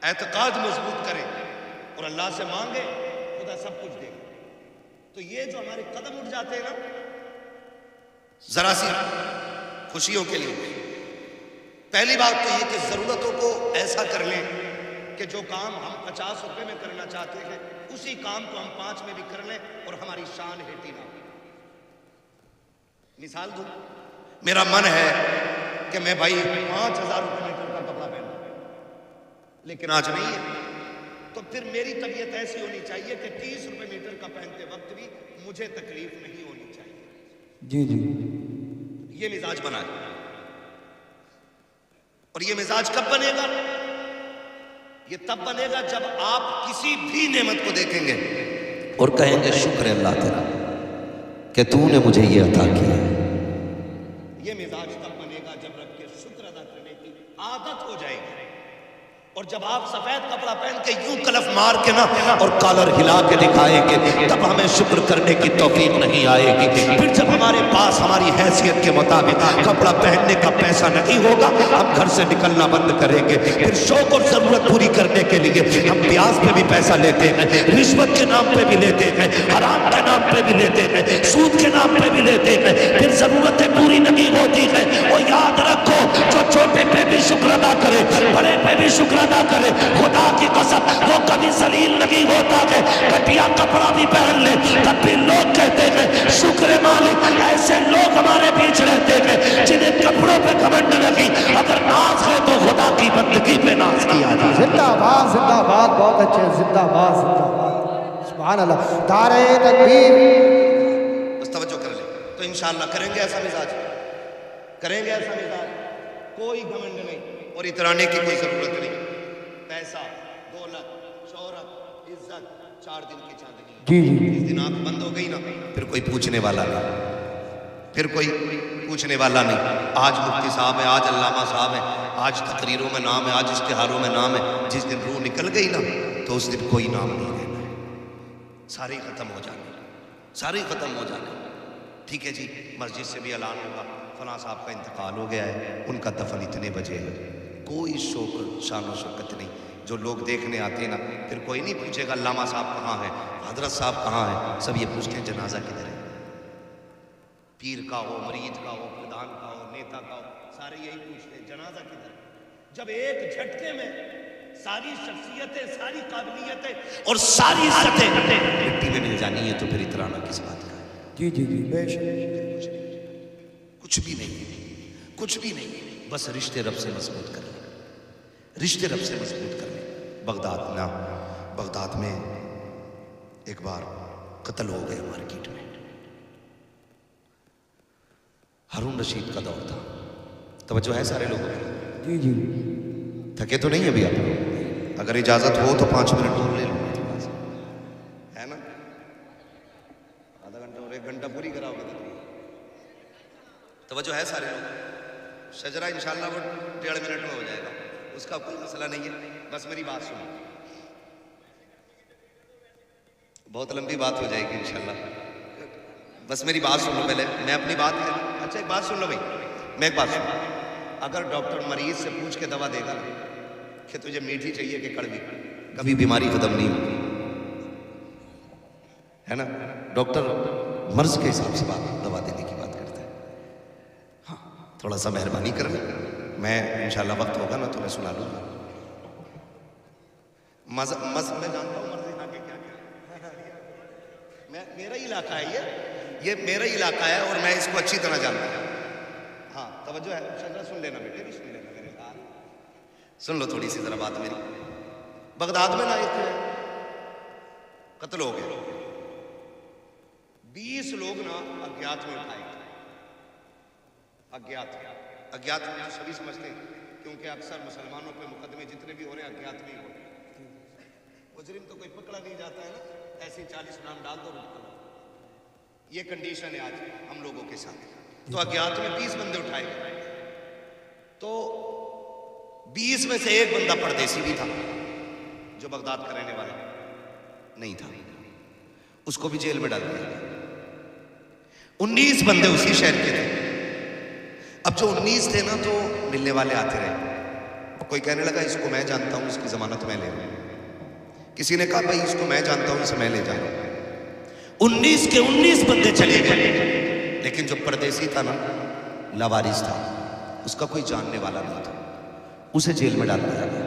[SPEAKER 3] اعتقاد مضبوط کریں اور اللہ سے مانگے، خدا سب کچھ دے گا. تو یہ جو ہمارے قدم اٹھ جاتے ہیں نا ذرا سی خوشیوں کے لیے، پہلی بات تو یہ کہ ضرورتوں کو ایسا کر لیں کہ جو کام ہم 50 روپے میں کرنا چاہتے ہیں اسی کام کو ہم 5 میں بھی کر لیں اور ہماری شان ہٹی نہ ہو. مثال دوں، میرا من ہے کہ میں بھائی 5000 روپے میٹر کا کپڑا پہنوں، لیکن آج نہیں ہے. تو پھر میری طبیعت ایسی ہونی چاہیے کہ 30 روپے میٹر کا پہنتے وقت بھی مجھے تکلیف نہیں ہونی چاہیے.
[SPEAKER 2] جی جی
[SPEAKER 3] یہ مزاج بنا ہے. اور یہ مزاج کب بنے گا؟ یہ تب بنے گا جب آپ کسی بھی نعمت کو دیکھیں گے
[SPEAKER 1] اور کہیں گے شکر ہے اللہ تیرا کہ تو نے مجھے یہ عطا کیا.
[SPEAKER 3] یہ مزاج تب بنے گا جب رب کے شکر ادا کرنے کی عادت ہو جائے گی. اور جب آپ سفید کپڑا پہن کے یوں کلف مار کے نا اور کالر ہلا کے دکھائیں گے تب ہمیں شکر کرنے کی توفیق نہیں آئے گی. پھر جب ہمارے پاس ہماری حیثیت کے مطابق کپڑا پہننے کا پیسہ نہیں ہوگا ہم گھر سے نکلنا بند کریں گے. پھر شوق اور ضرورت پوری کرنے کے لیے ہم پیاز پہ بھی پیسہ لیتے ہیں, رشوت کے نام پہ بھی لیتے ہیں, حرام کے نام پہ بھی لیتے ہیں, سود کے نام پہ بھی لیتے ہیں. پھر ضرورتیں پوری نہیں ہوتی ہیں. اور یاد رکھو جو چھوٹے پہ بھی شکر ادا کرے بڑے پہ بھی شکر ادا کرے خدا کی قسم وہ کبھی ذلیل نہیں ہوتا ہے. گھٹیا کپڑا بھی پہن لے تب بھی لوگ کہتے ہیں شکر مالک. ایسے لوگ ہمارے بیچ رہتے ہیں جنہیں کپڑوں پہ گھمنڈ نہیں, اگر ناز ہے تو خدا کی بندگی پہ ناز کیا جائے.
[SPEAKER 2] زندہ باد, بہت اچھے, زندہ باد, سبحان اللہ. نعرہ تکبیر.
[SPEAKER 3] بس توجہ کر لیں تو انشاءاللہ کریں گے ایسا مزاج, کریں گے ایسا مزاج. کوئی گھمنڈ نہیں اور اترانے کی کوئی ضرورت نہیں. پیسہ, دولت, شہرت, عزت 4 دن کی چاندنی.
[SPEAKER 2] جی
[SPEAKER 3] جس دن آنکھ بند ہو گئی نا پھر کوئی پوچھنے والا نہیں, پھر کوئی پوچھنے والا نہیں. آج مفتی صاحب ہے, آج علامہ صاحب ہے, آج تقریروں میں نام ہے, آج اشتہاروں میں نام ہے. جس دن روح نکل گئی نا تو اس دن کوئی نام نہیں رہنا ہے. سارے ختم ہو جانے, سارے ختم ہو جانے. ٹھیک ہے جی, مسجد سے بھی اعلان ہوگا فلاں صاحب کا انتقال ہو گیا ہے, ان کا دفن اتنے بجے ہے. کوئی شوق شان و شوکت نہیں. جو لوگ دیکھنے آتے ہیں نا پھر کوئی نہیں پوچھے گا علامہ صاحب کہاں ہے, حضرت صاحب کہاں ہے. سب یہ پوچھتے ہیں جنازہ کدھر ہے. پیر کا ہو, مرید کا ہو, پردھان کا ہو, نیتا کا ہو, سارے یہی پوچھتے ہیں جنازہ کدھر ہے. جب ایک جھٹکے میں ساری شخصیتیں, ساری قابلیتیں اور ساری عزتیں مٹی میں مل جانی ہے تو پھر اترانا کس بات کا ہے.
[SPEAKER 2] جی بے شک.
[SPEAKER 3] کچھ بھی نہیں, کچھ بھی نہیں. بس رشتے رب سے مضبوط کر لیں, رشتے رب سے مضبوط کر لیں. بغداد میں ایک بار قتل ہو گئے مارکیٹ میں. ہارون رشید کا دور تھا. توجہ ہے سارے لوگوں کی؟
[SPEAKER 2] جی
[SPEAKER 3] تھکے تو نہیں ابھی آپ لوگ؟ اگر اجازت ہو تو 5 منٹ اور لے لو, ہے نا؟ آدھا گھنٹہ اور 1 گھنٹہ پوری کراؤ گے. توجہ ہے سارے لوگ؟ شجرہ انشاءاللہ وہ 1.5 منٹ میں ہو جائے گا, اس کا کوئی مسئلہ نہیں ہے. بس میری بات سنو, بہت لمبی بات ہو جائے گی انشاءاللہ. بس میری بات سن لو پہلے, میں اپنی بات کروں. اچھا ایک بات سن لو بھائی, میں ایک بات سن. اگر ڈاکٹر مریض سے پوچھ کے دوا دے گا کہ تجھے میٹھی چاہیے کہ کڑوی, کبھی بیماری ختم نہیں ہوگی, ہے نا؟ ڈاکٹر مرض کے حساب سے دوا دینے کی بات کرتا ہے. ہاں تھوڑا سا مہربانی کر لیں, میں انشاءاللہ وقت ہوگا نا تو میں سنا لوں گا. میں جانتا ہوں مرض یہاں کے کیا کیا, میرا ہی علاقہ ہے یہ میرا ہی علاقہ ہے اور میں اس کو اچھی طرح جانتا ہوں. ہاں توجہ ہے, شجرہ سن لینا بیٹے, بھی سن لینا میرے ساتھ. سن لو تھوڑی سی ذرا بات میری. بغداد میں نا ایک قتل ہو گیا. 20 لوگ نا اگیات میں اٹھائے گئے. اگیات میں سبھی سمجھتے ہیں کیونکہ اکثر مسلمانوں پہ مقدمے جتنے بھی ہو رہے ہیں اگیات میں ہی ہو رہے ہیں. مجرم تو کوئی پکڑا نہیں جاتا ہے نا, ایسے 40 نام ڈال دو. یہ کنڈیشن ہے آج ہم لوگوں کے ساتھ. تو اگیات میں 20 بندے اٹھائے گئے. تو 20 میں سے ایک بندہ پردیسی بھی تھا جو بغداد کا رہنے والا نہیں تھا, اس کو بھی جیل میں ڈال دیا. 19 بندے اسی شہر کے تھے. اب جو 19 تھے نا تو ملنے والے آتے رہے. کوئی کہنے لگا اس کو میں جانتا ہوں, اس کی ضمانت میں لے رہا ہوں. کسی نے کہا بھائی اس کو میں جانتا ہوں, اسے میں لے جا رہا ہوں. 19 کے 19 بندے چلے گئے. لیکن جو پردیسی تھا نا, لاوارث تھا, اس کا کوئی جاننے والا نہیں تھا, اسے جیل میں ڈال دیا گیا.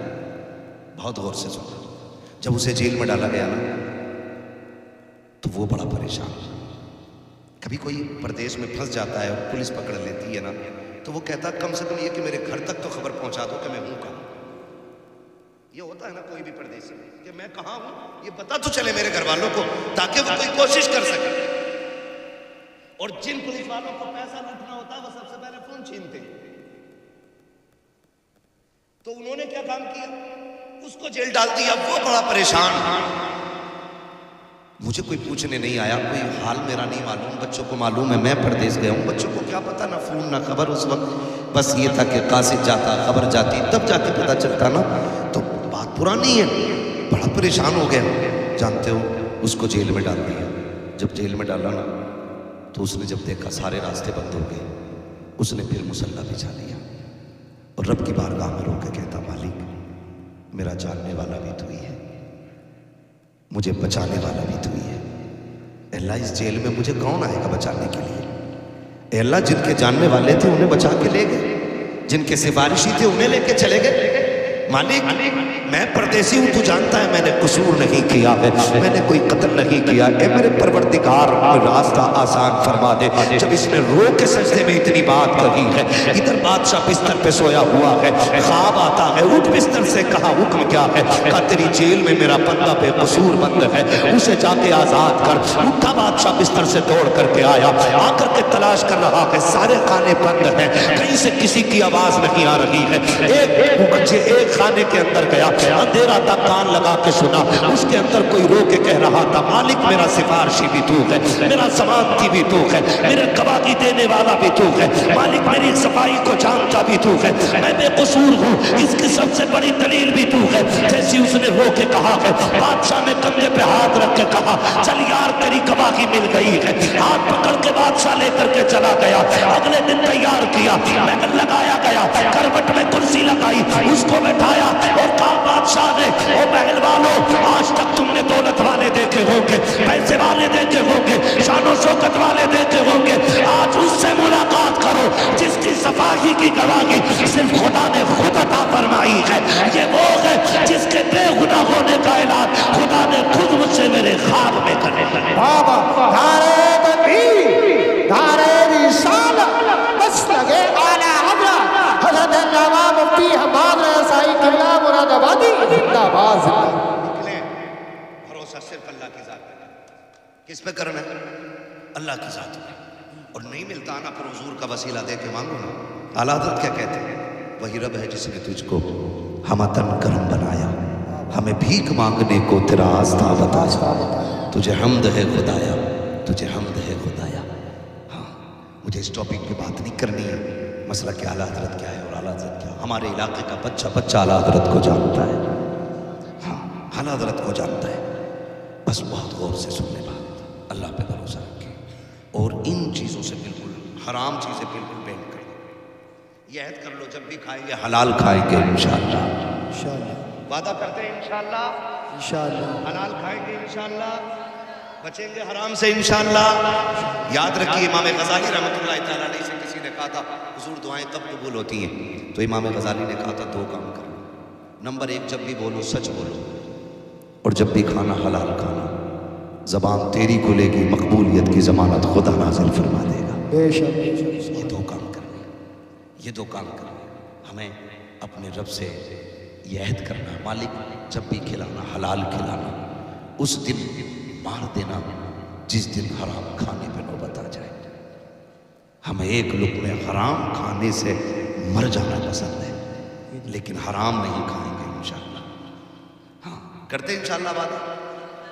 [SPEAKER 3] بہت غور سے سنا. جب اسے جیل میں ڈالا گیا نا تو وہ بڑا پریشان. کبھی کوئی پردیش میں پھنس جاتا ہے اور پولیس پکڑ لیتی ہے نا تو وہ کہتا کم سے کم یہ کہ میرے گھر تک تو خبر پہنچا دو کہ میں ہوں کہاں. یہ ہوتا ہے نا کوئی بھی پردیسی کہ میں کہاں ہوں, یہ پتا تو چلے میرے گھر والوں کو تاکہ وہ کوئی کوشش کر سکے. اور جن پولیس والوں کو پیسہ لوٹنا ہوتا ہے وہ سب سے پہلے فون چھینتے ہیں. تو انہوں نے کیا کام کیا, اس کو جیل ڈال دیا. وہ بڑا پریشان. مجھے کوئی پوچھنے نہیں آیا, کوئی حال میرا نہیں معلوم, بچوں کو معلوم ہے میں پردیس گیا ہوں, بچوں کو کیا پتا, نہ فون نہ خبر. اس وقت بس یہ تھا کہ قاصد جاتا، خبر جاتی، تب جا کے پتہ چلتا نا، تو بات پرانی ہے. بڑا پریشان ہو گیا. جانتے ہو اس کو جیل میں ڈال دیا. جب جیل میں ڈالا نا تو اس نے جب دیکھا سارے راستے بند ہو گئے، اس نے پھر مصلی بچھا لیا اور رب کی بارگاہ میں رو کے کہتا مالک میرا جاننے والا بھی تو ہی ہے، مجھے بچانے والا بھی تو ہی ہے. اے اللہ اس جیل میں مجھے کون آئے گا بچانے کے لیے؟ اے اللہ جن کے جاننے والے تھے انہیں بچا کے لے گئے، جن کے سفارشی تھے انہیں لے کے چلے گئے. مالک میں پردیسی ہوں، تو جانتا ہے میں نے قصور نہیں کیا ہے، میں نے کوئی قتل نہیں کیا. اے میرے پروردگار راستہ آسان فرما دے. جب اس نے رو کے سجدے میں اتنی بات کہی ہے، ادھر بادشاہ بستر پہ سویا ہوا ہے، خواب آتا ہے، اٹھ بستر سے. کہا حکم کیا ہے؟ کہا تیری جیل میں میرا بندہ بے قصور بند ہے، اسے جا کے آزاد کر. اٹھا بادشاہ بستر سے دوڑ کر کے آیا، آ کر کے تلاش کر رہا ہے، سارے خانے بند ہیں، کہیں سے کسی کی آواز نہیں آ رہی ہے. ایک خانے کے اندر گیا، اندھیرا تھا، کان لگا کے سنا. اس کے اندر کوئی رو کے کہہ رہا تھا مالک میرا سفارشی بھی تو ہے، میرا ضمانتی بھی تو ہے، میرے گواہی دینے والا بھی تو ہے، مالک میری صفائی کو جانتا بھی تو ہے، میں بے قصور ہوں، اس کی سب سے بڑی دلیل بھی تو ہے. جیسی اس نے رو کے کہا ہے، بادشاہ نے کندھے پہ ہاتھ رکھ کے کہا چل یار تیری گواہی مل گئی ہے. ہاتھ پکڑ کے بادشاہ لے کر کے چلا گیا. اگلے دن تیار کیا، لگایا گیا، کروٹ میں کرسی لگائی، اس کو بٹھایا اور کہا بادشاہ نے او محل والوں آج تک تم نے دولت والے دیکھے ہوں گے، پیسے والے دیکھے ہوں گے، شان و شوکت والے دیکھے ہوں گے، آج اس سے ملاقات کرو جس کی صفائی کی گواہی صرف خدا نے خود عطا فرمائی ہے. یہ وہ ہے جس کے بے گناہ ہونے کا اعلان خدا نے خود مجھ سے میرے خواب میں کرنے لگے.
[SPEAKER 2] بابا نعرہ تکبیر، نعرہ رسالت، مسلک اعلی حضرت حضرت علامہ مفتی حماد رضائی قبلہ مراد آبادی زندہ باد زندہ.
[SPEAKER 3] نکلیں بھروسہ صرف اللہ کی ذات پہ. کس پہ کرنا ہے؟ اللہ کی ذات پہ. اور نہیں ملتا نا پھر حضور کا وسیلہ دے کے مانگو نا. اعلیٰ حضرت کیا کہتے ہیں؟ وہی رب ہے جس نے تجھ کو ہمتن کرم بنایا، ہمیں بھیک مانگنے کو تیرا آستہ بتایا. تجھے حمد ہے خدایا، تجھے حمد ہے خدایا. ہاں مجھے اس ٹاپک پہ بات نہیں کرنی ہے، مسئلہ کہ اعلیٰ حضرت کیا ہے اور اعلیٰ حضرت کیا. ہمارے علاقے کا بچہ اعلیٰ حضرت کو جانتا ہے. ہاں اعلیٰ حضرت کو جانتا ہے. بس بہت غور سے سننے بات، اللہ پہ بھروسہ رکھیں اور ان چیزوں سے بالکل حرام چیزیں بالکل بین کر دو. یہ عہد کر لو جب بھی کھائیں گے حلال کھائیں گے انشاءاللہ.
[SPEAKER 2] انشاءاللہ
[SPEAKER 3] وعدہ کرتے ہیں انشاءاللہ
[SPEAKER 2] انشاءاللہ
[SPEAKER 3] حلال کھائیں گے انشاءاللہ، بچیں گے حرام سے انشاءاللہ. یاد رکھیے امام غزالی رحمۃ اللہ تعالیٰ علیہ سے کسی نے کہا تھا حضور دعائیں کب قبول ہوتی ہیں؟ تو امام غزالی نے کہا تھا دو کام کرو. نمبر ایک جب بھی بولو سچ بولو، اور جب بھی کھانا حلال کھانا. زبان تیری کھلے گی، مقبولیت کی ضمانت خدا نازل فرما دے گا.
[SPEAKER 2] بے شک.
[SPEAKER 3] یہ دو کام کرنے، یہ دو کام کرنے. ہمیں اپنے رب سے یہ عہد کرنا مالک جب بھی کھلانا حلال کھلانا، اس دن مار دینا جس دن حرام کھانے پہ نوبت آ جائے. ہمیں ایک لقمے حرام کھانے سے مر جانا پسند ہے، لیکن حرام نہیں کھائیں گے انشاءاللہ. ہاں کرتے ہیں انشاءاللہ بات،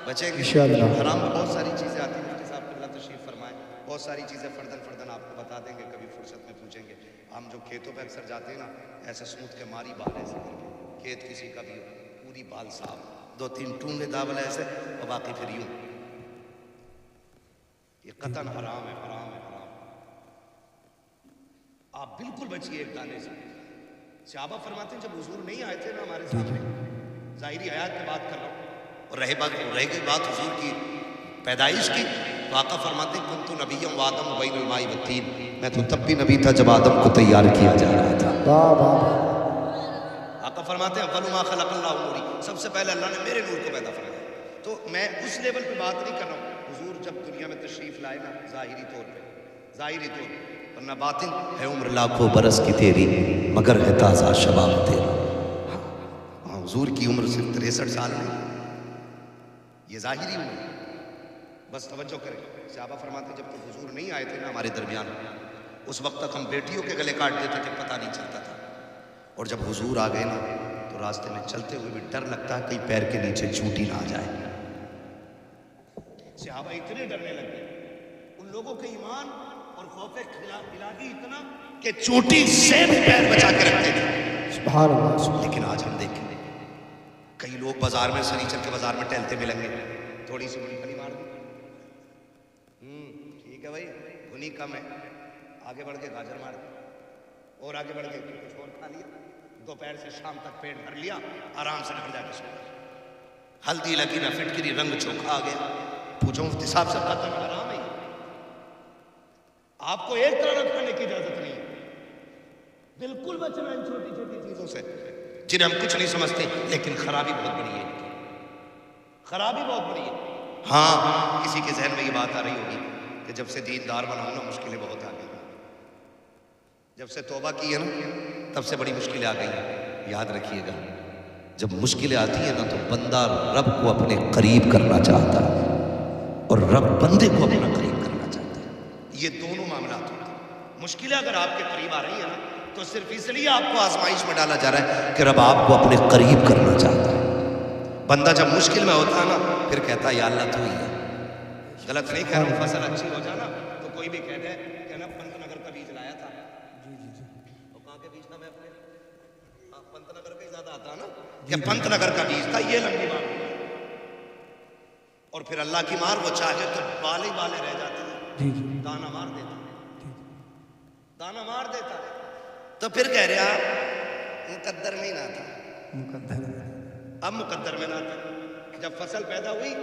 [SPEAKER 3] بچیں گے
[SPEAKER 2] انشاءاللہ.
[SPEAKER 3] حرام میں بہت ساری چیزیں آتی ہیں. مفتی صاحب اللہ تشریف فرمائیں، بہت ساری چیزیں فردن آپ کو بتا دیں گے، کبھی فرصت میں پوچھیں گے. ہم جو کھیتوں پہ اکثر جاتے ہیں نا، ایسے سموتھ کے ماری بال ایسے کر کے، کھیت کسی کا بھی ہو پوری بال صاف، دو تین ٹونگے داول ایسے اور باقی پھر یوں. یہ قطعاً حرام ہے، حرام ہے، حرام. آپ بالکل بچیے ایک دانے سے. صحابہ فرماتے ہیں جب حضور نہیں آئے تھے نا ہمارے سامنے، ظاہری حیات کی بات کر رہا ہوں، اور رہ گئی بات حضور کی پیدائش کی، تو آقا فرماتے ہیں کنت نبی و آدم بین الماء والطین، میں تو تب بھی نبی تھا جب آدم کو تیار کیا جا رہا تھا. آقا فرماتے ہیں اول ما خلق اللہ نوری، سب سے پہلے اللہ نے میرے نور کو پیدا فرمایا. تو میں اس لیول پہ بات نہیں کر رہا ہوں. حضور جب دنیا میں تشریف لائے نا ظاہری طور پہ، ورنہ باطن ہے عمر لاکھوں برس کی تیری مگر ہے تازہ شباب تیرا. ہاں حضور کی عمر صرف 63 سال نہیں، یہ ظاہری عمر. بس توجہ کریں. صحابہ فرماتے ہیں جب تک حضور نہیں آئے تھے نا ہمارے درمیان، اس وقت تک ہم بیٹیوں کے گلے کاٹ دیتے تھے، پتہ نہیں چلتا تھا. اور جب حضور آ گئے نا تو راستے میں چلتے ہوئے بھی ڈر لگتا ہے کہیں پیر کے نیچے چوٹی نہ آ جائے. صحابہ اتنے ڈرنے لگ گئے، ان لوگوں کے ایمان اور خوف الہی اتنا کہ چوٹی سے بھی پیر بچا کے رکھتے تھے.
[SPEAKER 2] سبحان اللہ.
[SPEAKER 3] لیکن آج ہم دیکھیں کئی لوگ بازار میں سنیچر کے بازار میں ٹہلتے ملیں گے, تھوڑی سی مونگ پھلی مار دی, ٹھیک ہے بھائی انہی کم ہے, آگے بڑھ کے گاجر مار دی, اور آگے بڑھ کے کچھ اور کھا لیا, دوپہر سے شام تک پیٹ بھر لیا, آرام سے گھر جا کے سو گیا. ہلدی لگی نہ فٹکری, رنگ چوکھا آ گیا. پوچھو مفتی صاحب سے, ختم حرام ہے. آپ کو ایک طرح کھانے کی اجازت نہیں ہے, بالکل بچنا ان چھوٹی چھوٹی چیزوں سے جنہیں ہم کچھ نہیں سمجھتے, لیکن خرابی بہت بڑی ہے, خرابی بہت بڑی ہے. ہاں کسی کے ذہن میں یہ بات آ رہی ہوگی کہ جب سے دیندار بناؤں نا مشکلیں بہت آ گئی, جب سے توبہ کی ہے نا تب سے بڑی مشکلیں آ گئی ہیں. یاد رکھیے گا جب مشکلیں آتی ہیں نا تو بندہ رب کو اپنے قریب کرنا چاہتا ہے اور رب بندے کو اپنا قریب کرنا چاہتا ہے. یہ دونوں معاملات ہوتے ہیں. مشکلیں اگر آپ کے قریب آ رہی ہیں نا تو صرف اس لیے آپ کو آزمائش میں ڈالا جا رہا ہے کہ رب آپ کو اپنے قریب کرنا چاہتا ہے. بندہ جب مشکل میں ہوتا ہے نا پھر کہتا ہے یا اللہ تو ہی ہے. غلط نہیں کہہ رہا ہوں, فصل اچھی ہو جانا تو کوئی بھی کہہ دے کہ نا پنت نگر کا بیج لایا تھا, اور کہاں کے بیج تھا, میں اپنے پنت نگر کا ہی زیادہ آتا نا کہ پنت نگر کا بیج تھا, یہ لمبی بات. اور پھر اللہ کی مار وہ چاہے تو بالے بالے رہ جاتے ہیں, دانا مار دیتا ہے, دانا مار دیتا ہے. تو پھر کہہ رہا مقدر میں ہی نہ تھا, اب مقدر میں نہ تھا. جب فصل پیدا ہوئی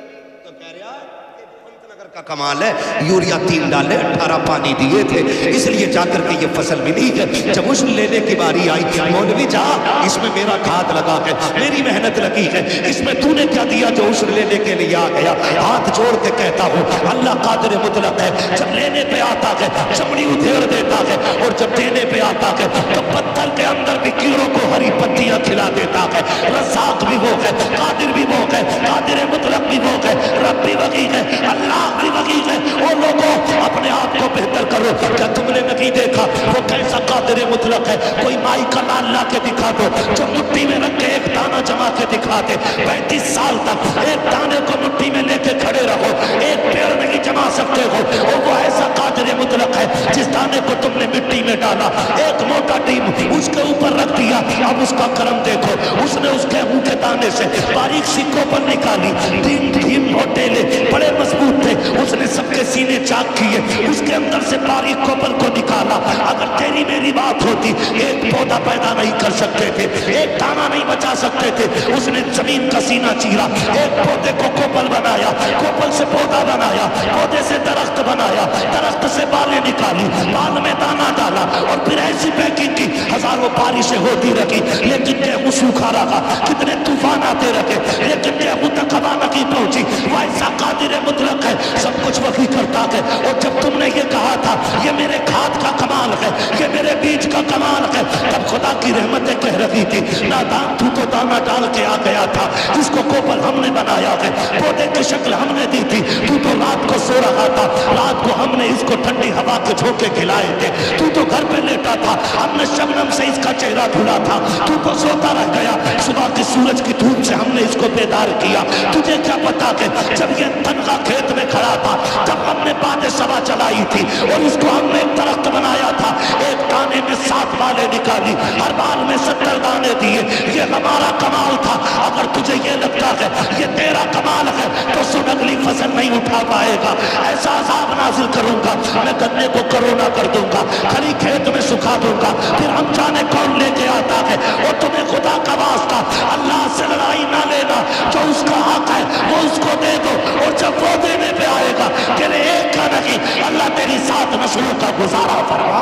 [SPEAKER 3] تو کہہ رہا کہ پنت نگر کا کمال ہے, یوریا 3 ڈالے 18 پانی دیے تھے, اس لیے جا کر کے یہ فصل ملی ہے. جب عشر لینے کی باری آئی, مولوی جا اس میں میرا کھاد لگا ہے, میری محنت لگی ہے, اس میں تو نے کیا دیا جو عشر لینے کے لیے آ گیا. ہاتھ جوڑ کے کہتا ہوں اللہ قادر مطلق ہے, جب لینے پہ آتا ہے چمڑی ادھیڑ دیتا ہے, اور جب دینے پہ آتا ہے تو پتھر کے اندر بھی کیڑوں کو ہری پتیاں کھلا دیتا ہے. رزاق بھی وہ ہے, قادر بھی وہ ہے, قادر مطلق بھی وہ ہے, رب بھی وہی ہے, اللہ بھی وہی ہے. اور لوگوں اپنے آپ کو بہتر کرو. کیا تم نے نہیں دیکھا وہ کیسا قادر مطلق ہے؟ کوئی مائی کا لال لا کے دکھا دو جو مٹھی میں رکھ کے ایک دانہ جما کے دکھا دے. 35 سال تک ایک دانے کو مٹھی میں لے کے کھڑے رہو, ایک پیڑ نہیں جما سکتے ہو. اور وہ ایسا قادر مطلق ہے جس دانے کو تم نے مٹی میں ڈالا, ایک موٹا ٹیم اس کے اوپر رکھ دیا, اب اس کا کرم دیکھو, اس نے اس کے منہ کے دانے سے باریک سکوں پر نکالی. 3 موٹیلے بڑے مضبوط تھے, اس نے سب کے سینے چاک کیے, اس کے اندر سے باریک کوپل کو نکالا. اگر تیری میری بات ہوتی ایک پودا پیدا نہیں کر سکتے تھے, ایک دانہ نہیں بچا سکتے تھے. اس نے زمین کا سینہ چیرا, ایک پودے کو کوپل بنایا, کوپل سے پودا بنایا, پودے سے درخت بنایا, درخت سے بالیں نکالی, بال میں دانہ ڈالا, اور پھر ایسی پیکنگ کی. ہزاروں بارشیں ہوتی رہی لیکن گیہوں سوکھا رہا, کتنے طوفان آتے رہے لیکن گیہوں تک ہوا نہیں پہنچی. وہ ایسا قادر مطلق ہے, سب کچھ وہی کرتا ہے. اور جب تم نے یہ کہا تھا یہ میرے کھاد کا کمال ہے, یہ میرے بیج کا کمال ہے, تب خدا کی رحمتیں کہہ رہی تھی نادان تو دانہ ڈال کے آ گیا تھا, اس کو کوپل ہم نے بنایا ہے, پودے کی شکل ہم نے دی تھی, تو رات کو سو رہا تھا, رات کو ہم نے اس کو ٹھنڈی ہوا کے جھونکے کھلائے تھے, تو گھر پہ لیٹا تھا, ہم نے شبنم سے اس کا چہرہ دھلا تھا, تو سوتا رہ گیا, صبح کی سورج کی دھوپ سے ہم نے اس کو بیدار کیا. تجھے کیا پتا کہ جب یہ تنخواہ کھیت میں کھڑا تھا جب ہم نے باد سبا چلائی تھی اور اس کو ہم نے ایک درخت بنایا تھا, ایک دانے میں 7 بالیں نکالی, ہر بال میں 70 دانے دیے. یہ ہمارا کمال تھا. اگر تجھے یہ لگتا ہے یہ تیرا کمال ہے تو سن اگلی فصل نہیں اٹھا پائے گا. ایسا عذاب نازل کروں گا, میں گنے کو کرونا کر دوں گا, کھلی کھیت میں سکھا دوں گا, پھر ہم جانے کون لے کے آتا ہے. اور تمہیں خدا کا واسطہ اللہ سے لڑائی نہ لینا, جو اس کا حق ہے وہ اس کو دے دو, اور جب وہ دینے پہ آئے گا تیرے ایک کا نہیں, اللہ تیری 7 نسلوں کا گزارا فرمائے.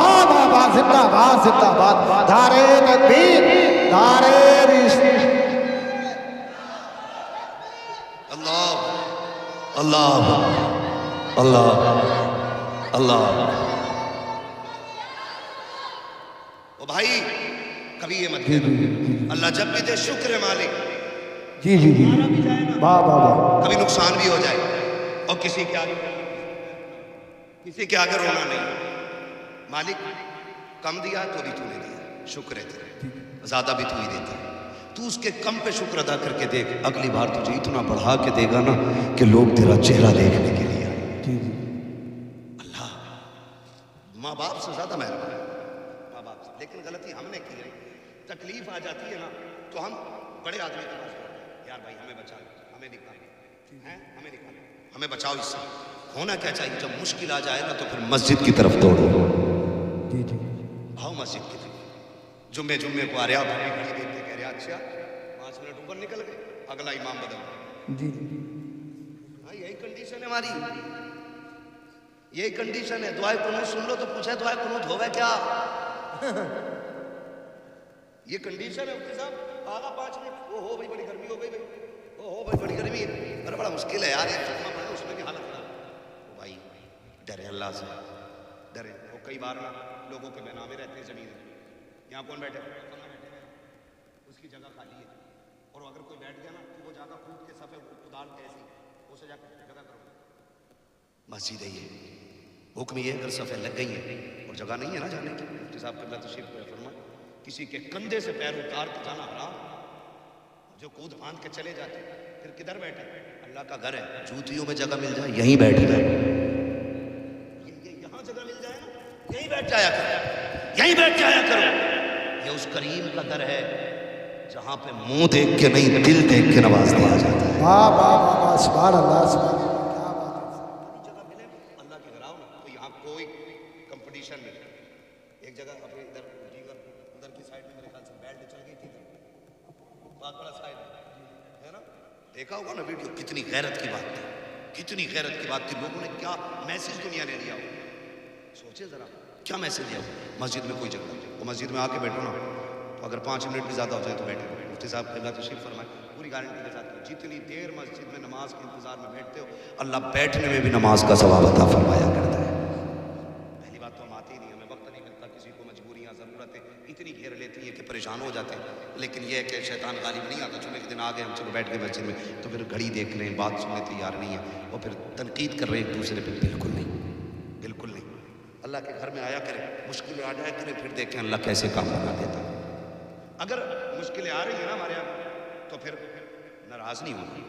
[SPEAKER 2] زندہ باد, زندہ باد, دارے تکبیر, دارے رسالت.
[SPEAKER 3] اللہ اللہ اللہ اللہ. او بھائی کبھی یہ مت کہنا اللہ جب بھی دے شکر ہے مالک.
[SPEAKER 2] جی جی جی, واہ واہ واہ.
[SPEAKER 3] کبھی نقصان بھی ہو جائے اور کسی کے آگے رونا نہیں. مالک کم دیا تو بھی تو نے دیا, شکر ہے تیرے, زیادہ بھی تو ہی دیتا ہے. تو اس کے کم پہ شکر ادا کر کے دیکھ, اگلی بار تجھے اتنا بڑھا کے دے گا نا کہ لوگ تیرا چہرہ دیکھنے کے لیے آئیں. اللہ ماں باپ سے زیادہ مہربان ہے. تکلیف آ جاتی ہے نا تو ہم بڑے آدمی کے پاس جاتے ہیں، یار بھائی ہمیں بچا لو، ہمیں نکالو، ہمیں نکالو، ہمیں بچاؤ اس سے۔ ہونا کیا چاہیے جب مشکل آ جائے نا تو پھر مسجد کی طرف دوڑو، آؤ مسجد کی طرف۔ جمعے کو آ رہے آپ گھڑی دیکھ کے کہہ رہے اچھا 5 منٹ اوپر نکل گئے، اگلا امام بدل گیا۔ ہاں یہی کنڈیشن ہے ہماری، یہی کنڈیشن ہے۔ دعائے قنوت سن لو تو پوچھے دعائے قنوت ہوئے کیا؟ یہ کنڈیشن ہے مفتی صاحب، آگا 5 منٹ، او ہو بھائی بڑی گرمی ہو گئی بھائی، او ہو بھائی بڑی گرمی ہے، ارے بڑا مشکل ہے یار، یہ جمعہ پڑھنا اس میں بھی حالت خراب۔ بھائی ڈرے اللہ سے، ڈرے۔ وہ کئی بار نا لوگوں کے بہنامے رہتے ہیں زمین میں، یہاں کون بیٹھے اس کی جگہ خالی ہے، اور اگر کوئی بیٹھ گیا نا تو وہ جا کر کود کے صفحے کدال کے ایسی اسے جا کر جگہ کرو۔ مسجد ہے یہ، حکم یہ ہے اگر صفحے لگ گئی ہیں اور جگہ نہیں ہے نا جانے کی، مفتی صاحب قبلہ تشریف فرمائے، کسی کے کندھے سے پیر اتار کے جانا حرام، جو کود باندھ کے چلے جاتے پھر کدھر بیٹھے؟ اللہ کا گھر ہے، جوتیوں میں جگہ مل جائے یہیں بیٹھنا ہے، یہاں جگہ مل جائے نا یہیں بیٹھ جایا کرو، یہیں بیٹھ جایا کرو۔ یہ اس کریم کا در ہے جہاں پہ منہ دیکھ کے نہیں دل دیکھ کے نواز دیا جاتا ہے۔
[SPEAKER 2] واہ واہ واہ، سبحان اللہ سبحان اللہ، کیا بات ہے۔
[SPEAKER 3] جگہ ملے اللہ کی گھر آؤ نا تو یہاں کوئی کمپٹیشن نہیں۔ ایک جگہ اپنے ادھر کی سائڈ میں میرے خیال سے بیلٹ چل گئی تھی، بہت بڑا سائڈ ہے نا، دیکھا ہوگا نا ویڈیو، کتنی غیرت کی بات تھی، کتنی غیرت کی بات تھی، لوگوں نے کیا میسج دنیا نے دیا ہو، سوچے ذرا کیا میسج دیا ہو۔ مسجد میں کوئی جگہ نہیں، وہ مسجد میں آ کے بیٹھو نا تو اگر 5 منٹ بھی زیادہ ہو جائے تو بیٹھے۔ مفتی صاحب قبلہ تشریف فرمائے، پوری گارنٹی کے ساتھ جتنی دیر مسجد میں نماز کے انتظار میں بیٹھتے ہو اللہ بیٹھنے میں بھی نماز کا ثواب عطا فرمایا کرتا ہے۔ پہلی بات تو ہم آتے ہی نہیں، ہمیں وقت نہیں ملتا، کسی کو مجبوریاں ضرورتیں اتنی گھیر لیتی ہیں کہ پریشان ہو جاتے ہیں، لیکن یہ ہے کہ شیطان غالب نہیں آتا۔ جمعے کے دن آ گئے ہم، چلو بیٹھ گئے مسجد میں، تو پھر گھڑی دیکھ رہے ہیں، بات سننے تیار نہیں ہے، اور پھر تنقید کر رہے ہیں ایک دوسرے پہ، بالکل نہیں، بالکل نہیں۔ اللہ کے گھر میں آیا کریں، مشکلیں آ جایا کریں، پھر دیکھیں اللہ کیسے کام بنا دیتا ہے۔ اگر مشکلیں آ رہی ہیں نا ہمارے یہاں تو پھر ناراض نہیں ہونا،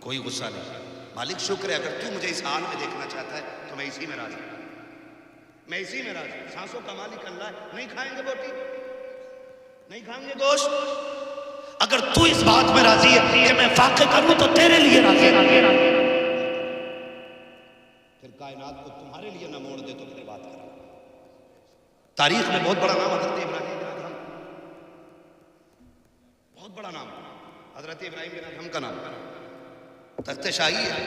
[SPEAKER 3] کوئی غصہ نہیں، مالک شکر ہے اگر تو مجھے اس حال میں دیکھنا چاہتا ہے تو میں اسی میں راضی ہوں، میں اسی میں راضی ہوں۔ سانسوں کا مالک اللہ ہے، نہیں کھائیں گے بوٹی، نہیں کھائیں گے گوشت،
[SPEAKER 4] اگر تو اس بات میں راضی ہے کہ میں واقع کروں تو تیرے لیے راضی ہے،
[SPEAKER 3] پھر کائنات کو تمہارے لیے نہ موڑ دے تو پھر بات کریں۔ تاریخ میں بہت بڑا نام حضرت ابراہیم بن ادہم، بہت بڑا نام حضرت ابراہیم بن ادہم کا نام، تخت شاہی ہے،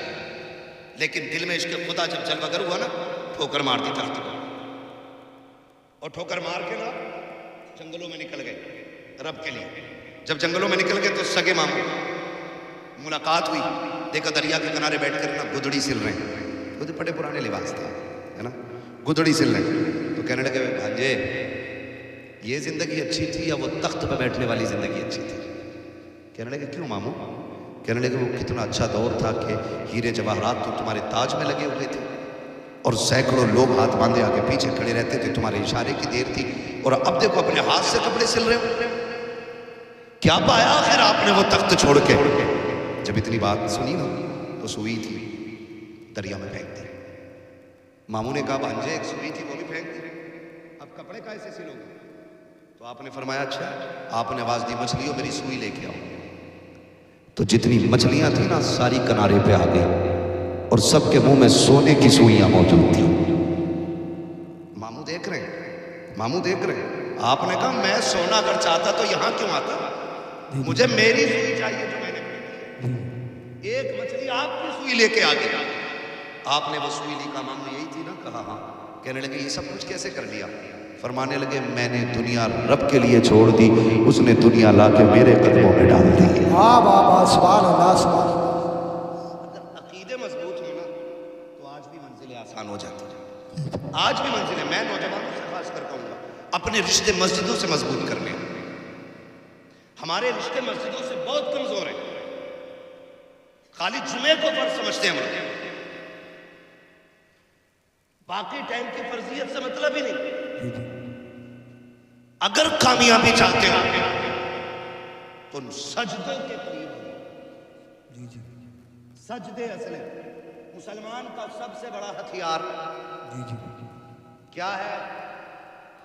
[SPEAKER 3] لیکن دل میں عشق خدا جب جلوہ گر ہوا نا ٹھوکر مار دی تخت کو، اور ٹھوکر مار کے نا جنگلوں میں نکل گئے رب کے لیے۔ جب جنگلوں میں نکل گئے تو سگے ماموں ملاقات ہوئی، دیکھا دریا کے کنارے بیٹھ کر نا گدڑی سل رہے ہیں، وہ بڑے پرانے لباس تھے ہے نا، گدڑی سل رہے ہیں، تو کہنے لگے بھانجے یہ زندگی اچھی تھی یا وہ تخت پہ بیٹھنے والی زندگی اچھی تھی؟ کہنے لگے کیوں ماموں؟ کہنے لگے وہ کتنا اچھا دور تھا کہ ہیرے جواہرات تو تمہارے تاج میں لگے ہوئے تھے، اور سینکڑوں لوگ ہاتھ باندھے آگے پیچھے کھڑے رہتے تھے، تمہارے اشارے کی دیر تھی، اور اب دیکھو اپنے ہاتھ سے کپڑے سل رہے ہو، کیا پایا آخر آپ نے وہ تخت چھوڑ کے؟ جب اتنی بات سنی نا تو سوئی تھی دریا میں پھینک دی۔ ماموں نے کہا بھانجے ایک سوئی تھی وہ بھی پھینک دی، اب کپڑے کیسے سلو گے؟ تو آپ نے فرمایا اچھا، آپ نے آواز دی مچھلیوں میری سوئی لے کے آؤ، تو جتنی مچھلیاں تھیں نا ساری کنارے پہ آ گئی، اور سب کے منہ میں سونے کی سوئیاں موجود تھیں۔ ماموں دیکھ رہے ہیں، ماموں دیکھ رہے ہیں، آپ نے کہا میں سونا اگر چاہتا تو یہاں کیوں آتا، مجھے میری سوئی چاہیے جو میں نے، ایک مچھلی آپ کی سوئی لے کے آ گئی، آپ نے وہ سوئی لی، کہا ماموں یہی تھی نا؟ کہا ہاں۔ کہنے لگے یہ سب کچھ کیسے کر لیا؟ فرمانے لگے میں نے دنیا رب کے لیے چھوڑ دی، اس نے دنیا لا کے میرے قدموں میں ڈال دی۔
[SPEAKER 2] واہ واہ واہ، سبحان اللہ سبحان اللہ۔
[SPEAKER 3] اگر عقیدے مضبوط ہونا تو آج بھی منزلیں آسان ہو جاتی ہیں، آج بھی منزلیں۔ میں نوجوانوں سے خاص کر کہوں گا اپنے رشتے مسجدوں سے مضبوط کرنے، ہمارے رشتے مسجدوں سے بہت کمزور ہیں، خالی جمعے کو فرض سمجھتے ہیں ہم لوگ، باقی ٹائم کی فرضیت سے مطلب ہی نہیں۔
[SPEAKER 4] اگر کامیابی چاہتے ہو
[SPEAKER 3] تو سجدوں کے قریب ہو، سجدے اصل ہے مسلمان کا سب سے بڑا ہتھیار کیا ہے؟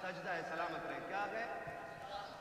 [SPEAKER 3] سجدہ ہے، سلامت رہے، کیا ہے؟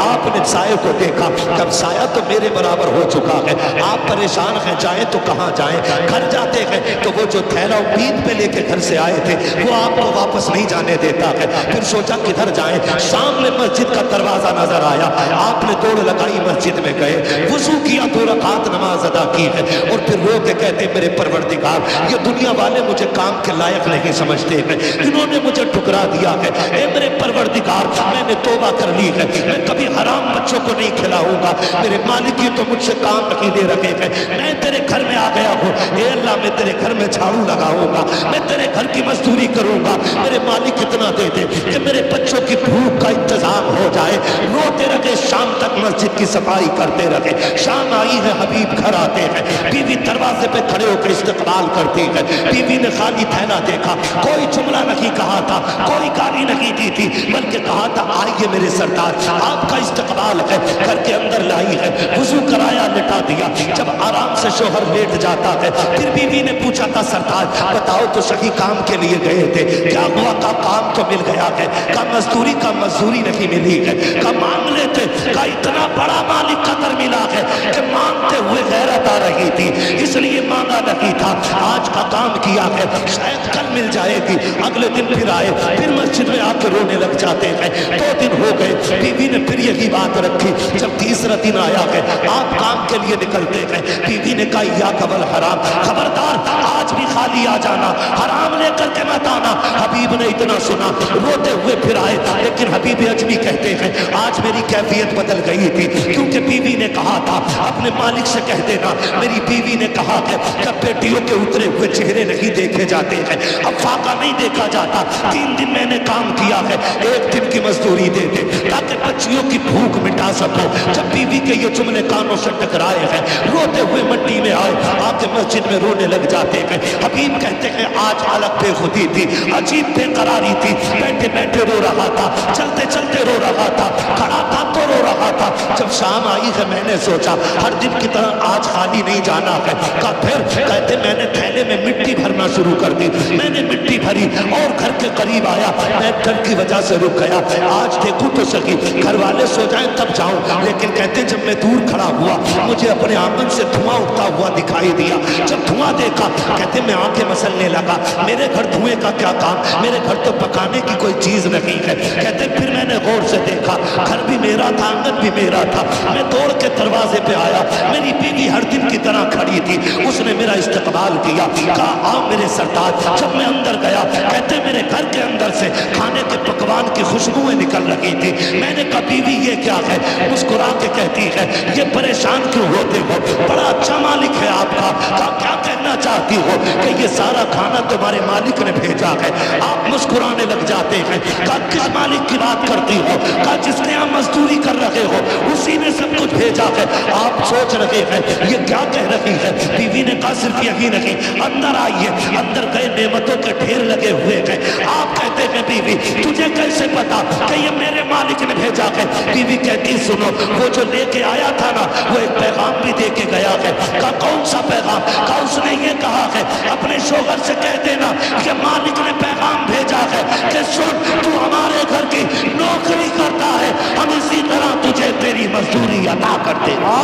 [SPEAKER 4] آپ نے سائے کو دیکھا, جب سایہ تو میرے برابر ہو چکا ہے, آپ پریشان ہیں جائیں تو کہاں جائیں, گھر جاتے ہیں تو وہ جو تھیلا امید پہ لے کے گھر سے آئے تھے وہ آپ کو واپس نہیں جانے دیتا ہے. پھر سوچا کدھر جائیں, سامنے مسجد کا دروازہ نظر آیا, آپ نے دوڑ لگائی, مسجد میں گئے, وضو کیا, 2 رکعت نماز ادا کی ہے, اور پھر رو کے کہتے میرے پروردگار یہ دنیا والے مجھے کام کے لائق نہیں سمجھتے ہیں, انہوں نے مجھے ٹھکرا دیا ہے, اے میرے پروردگار میں نے توبہ کر لی ہے, میں کبھی حرام بچوں کو نہیں کھلاؤں گا, میرے مالک تو مجھ سے کام نہیں لے رکھے ہیں, میں تیرے گھر میں آ گیا ہوں, اے اللہ میں تیرے گھر میں جھاڑو لگاؤں گا, میں تیرے گھر کی مزدوری کروں گا, میرے مالک کتنا دے دے کہ میرے بچوں کی بھوک کا انتظام ہو جائے. روتے رکھے, شام تک مسجد کی صفائی کرتے رکھے, شام آئی ہے, حبیب گھر آتے ہیں, بیوی دروازے پہ کھڑے ہو کے استقبال کرتی ہے, بیوی نے خالی تھیلا دیکھا, کوئی جملہ نہیں کہا تھا, کوئی گالی نہیں دی تھی, بلکہ کہا تھا آئیے میرے سردار آپ کا استقبال ہے, گھر کے اندر لائی ہے, وضو کرایا, لٹا دیا. جب آرام سے شوہر لیٹ جاتا ہے, پھر بیوی نے پوچھا تھا سردار بتاؤ تو صحیح کام کے لیے گئے تھے, کیا ہوا؟ کا کام تو مل گیا ہے, کا مزدوری کا مزدوری نہیں ملی ہے, کا مانگنے تھے, کا اتنا بڑا مالک قدر ملا ہے کہ مانگتے ہوئے غیرت آ رہی تھی, اس لیے مانگا نہیں تھا, آج کا کام کیا ہے, شاید کل مل جائے گی. اگلے دن پھر آئے, پھر مسجد میں آ کے رونے لگ جاتے ہیں. 2 دن ہو گئے, بیوی نے پھر یہی بات رکھی. جب تیسرا دن آیا ہے, آپ کام کے لیے نکلتے ہیں, بیوی نے کہا یا قبل حرام, خبردار آج بھی خالی آ جانا, حرام لے کر کے مت آنا. حبیب نے اتنا سنا, روتے ہوئے پھر آئے, لیکن حبیب اجمی کہتے ہیں آج میری کیفیت بدل گئی تھی, کیونکہ بیوی نے کہا تھا اپنے مالک سے کہہ دینا, میری بیوی نے کہا کہ جب بیٹیوں کے اترے ہوئے چہرے نہیں دیکھے جاتے ہیں, اب فاقہ نہیں دیکھا جاتا, 3 دن میں نے کام کیا ہے, 1 دن کی مزدوری دے دے تاکہ بچیوں کی بھوک مٹا سکو. جب بیوی کے یہ جملے کانوں سے ٹکرائے ہیں, روتے ہوئے مٹی میں آئے, آ کے مسجد میں رونے لگ جاتے ہیں. حبیب کہتے ہیں آج حالت بے خودی تھی, عجیب بے قراری تھی, بیٹھے بیٹھے رو رہا تھا, چلتے چلتے رو رہا تھا, کھڑا تھا تو رو رہا تھا. جب شام آئی ہے میں نے سوچا ہر دن کی طرح آج خالی نہیں جانا ہے, کا پھر کہتے میں نے تھیلے میں مٹی بھرنا شروع کر دی, میں نے مٹی بھری اور گھر کے قریب آیا, میں ڈر کی وجہ سے رک گیا, آج دیکھوں تو سکی, گھر والے سو جائیں تب جاؤں, لیکن کہتے جب میں دور کھڑا ہوا مجھے اپنے آنگن سے دھواں اٹھتا ہوا دکھائی دیا. جب دھواں دیکھا کہتے میں آنکھیں مسلنے لگا, میرے گھر دھوئیں کا کیا کام, میرے گھر تو پکانے کی کوئی چیز نہیں ہے. کہتے پھر میں نے غور سے دیکھا, گھر بھی میرا تھا, آنگن بھی میرا تھا, میں دوڑ کے دروازے پہ آیا, میری بیوی ہر دن کی طرح کھڑی تھی, اس نے میرا استقبال کیا, کہا آؤ میرے سردار. جب میں اندر گیا کہتے میرے گھر کے اندر سے کھانے کے پکوان کی خوشبوئیں نکل رہی تھی. میں نے کہا بیوی یہ کیا ہے, مسکرا کے کہتی ہے یہ پریشان کیوں ہوتے ہو, بڑا اچھا مالک ہے آپ کا. کہا کیا کہنا چاہتی ہو کہ یہ سارا کھانا تمہارے مالک نے بھیجا ہے. آپ مسکرانے لگ جاتے ہیں. کہا کس مالک کی بات کرتی ہو, کہا جس نے آپ مزدوری کر رہے ہو اسی نے سب کچھ بھیجا ہے. آپ سوچ رہے ہیں یہ کیا کہہ رہی ہے. بیوی نے کہا صرف یہی نہیں, اندر آئیے. اندر گئے, نعمتوں کے ڈھیر لگے ہوئے ہیں. آپ کہتے ہیں بیوی تجھے کیسے پتا کہ یہ میرے مالک نے بھیجا ہے. بیوی کہتی سنو, وہ جو لے کے آیا تھا نا وہ ایک پیغام بھی دے کے گیا ہے. کہا کون سا پیغام؟ کہا اس نے یہ کہا ہے اپنے شوہر سے کہہ دینا کہ مالک نے پیغام بھیجا ہے کہ سن تو ہمارے گھر کی نوکری کرتا ہے, ہم اسی طرح تجھے تیری مزدوری ادا کرتے ہیں.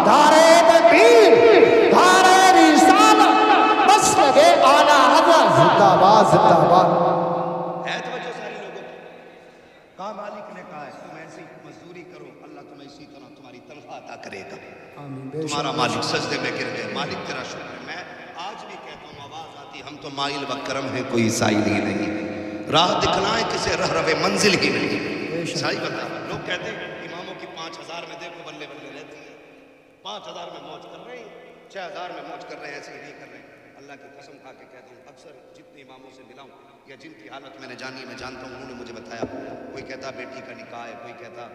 [SPEAKER 2] دھارے تکبیر, دھارے رسالت, بس لگے آلہ حضرت, زندہ باد زندہ باد.
[SPEAKER 3] ہے توجہ سارے لوگوں کو, کہا مالک نے کہا ہے تم ایسی مزدوری کرو, اللہ تمہیں اسی طرح تمہاری تنخواہ عطا کرے گا. تمہارا مالک سجدے میں گر گئے, مالک تیرا شکر ہے. میں آج بھی کہتا ہوں, آواز آتی ہم تو مائل و کرم ہیں, کوئی سائل ہی نہیں, راہ دکھلائیں کسے رہ روے منزل ہی نہیں. صحیح بتا, لوگ کہتے ہیں اماموں کی 5000 میں دیکھو بلے بلے رہتی ہے, 5000 میں موج کر رہے ہیں, 6000 میں موج کر رہے ہیں, ایسے ہی نہیں کر رہے. اللہ کی قسم کھا کے کہتا ہوں, اکثر جتنے اماموں سے ملا ہوں یا جن کی حالت میں نے جانی میں جانتا ہوں, انہوں نے مجھے بتایا, کوئی کہتا بیٹی کا نکاح ہے, کوئی کہتا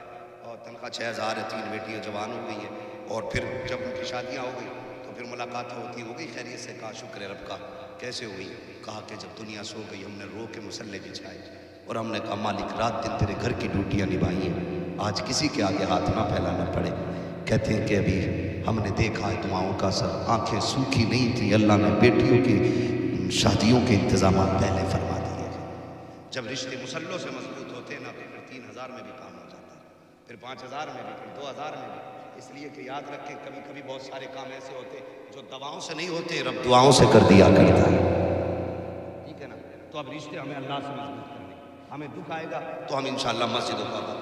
[SPEAKER 3] اور تنخواہ 6000 ہے, 3 بیٹیاں جوان ہو گئی ہیں, اور پھر جب ان کی شادیاں ہو گئی تو پھر ملاقات ہوتی ہو گئی خیریت سے. کہا شکر ہے رب کا, کیسے ہوئی؟ کہا کہ جب دنیا سو گئی ہم نے رو کے مسلے بچھائے اور ہم نے کہا مالک رات دن تیرے گھر کی ڈیوٹیاں نبھائی ہیں, آج کسی کے آگے ہاتھ نہ پھیلانا پڑے. کہتے ہیں کہ ابھی ہم نے دیکھا ہے دعاؤں کا اثر, آنکھیں سوکھی نہیں تھی, اللہ نے بیٹیوں کی شادیوں کے انتظامات پہلے فرما دیے. جب رشتے مسلوں سے مضبوط ہوتے ہیں نا تو پھر 3000 میں بھی کام ہو جاتا ہے، پھر 5000 میں بھی، پھر 2000 میں بھی۔ اس لیے کہ یاد رکھیں کبھی کبھی بہت سارے کام ایسے ہوتے جو دواؤں سے نہیں ہوتے، رب دعاؤں سے کر دیا کرتا ہے، ٹھیک ہے نا؟ تو اب رشتے ہمیں اللہ سے مضبوط کرنے، ہمیں دکھ آئے گا تو ہم انشاءاللہ مسجدوں کو آباد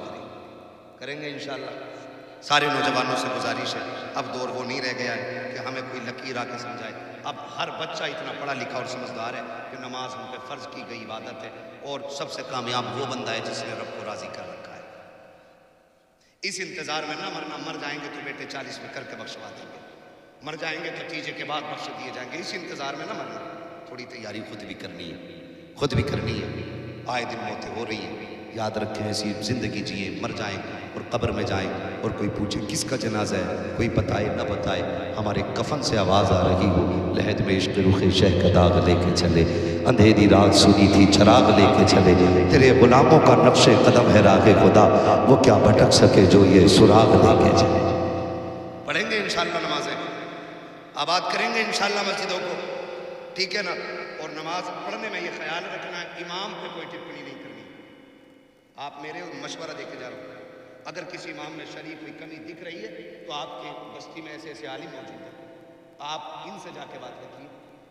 [SPEAKER 3] کریں گے انشاءاللہ۔ سارے نوجوانوں سے گزارش ہے، اب دور وہ نہیں رہ گیا ہے کہ ہمیں کوئی لکیر آ کے سمجھائے۔ اب ہر بچہ اتنا پڑھا لکھا اور سمجھدار ہے کہ نماز ہم پہ فرض کی گئی عبادت ہے، اور سب سے کامیاب وہ بندہ ہے جس نے رب کو راضی کر رکھا ہے۔ اس انتظار میں نہ مرنا، مر جائیں گے تو بیٹے 40 میں کر کے بخشوا دیں گے، مر جائیں گے تو تیجے کے بعد بخش دیے جائیں گے، اس انتظار میں نہ مرنا۔ تھوڑی تیاری خود بھی کرنی ہے، خود بھی کرنی ہے، آئے دن موتیں ہو رہی ہیں، یاد رکھیں ایسی زندگی جئیں، مر جائیں اور قبر میں جائیں اور کوئی پوچھے کس کا جنازہ ہے، کوئی بتائے نہ بتائے، ہمارے کفن سے آواز آ رہی ہو لحد میں عشق رخ شہ کا داغ لے کے چلے، اندھیری رات سنی تھی چراغ لے کے چلے، تیرے غلاموں کا نقش قدم ہے راہ خدا، وہ کیا بھٹک سکے جو یہ سراغ لے کے چلے۔ پڑھیں گے انشاءاللہ نمازیں، آباد کریں گے انشاءاللہ مسجدوں کو، ٹھیک ہے نا؟ اور نماز پڑھنے میں یہ خیال رکھنا ہے امام پہ کوئی ٹپنی نہیں کرنی۔ آپ میرے مشورہ دے کے جا رہے ہو، اگر کسی امام میں شریف کوئی کمی دکھ رہی ہے تو آپ کے بستی میں ایسے ایسے عالم موجود ہیں، آپ ان سے جا کے بات رکھیے،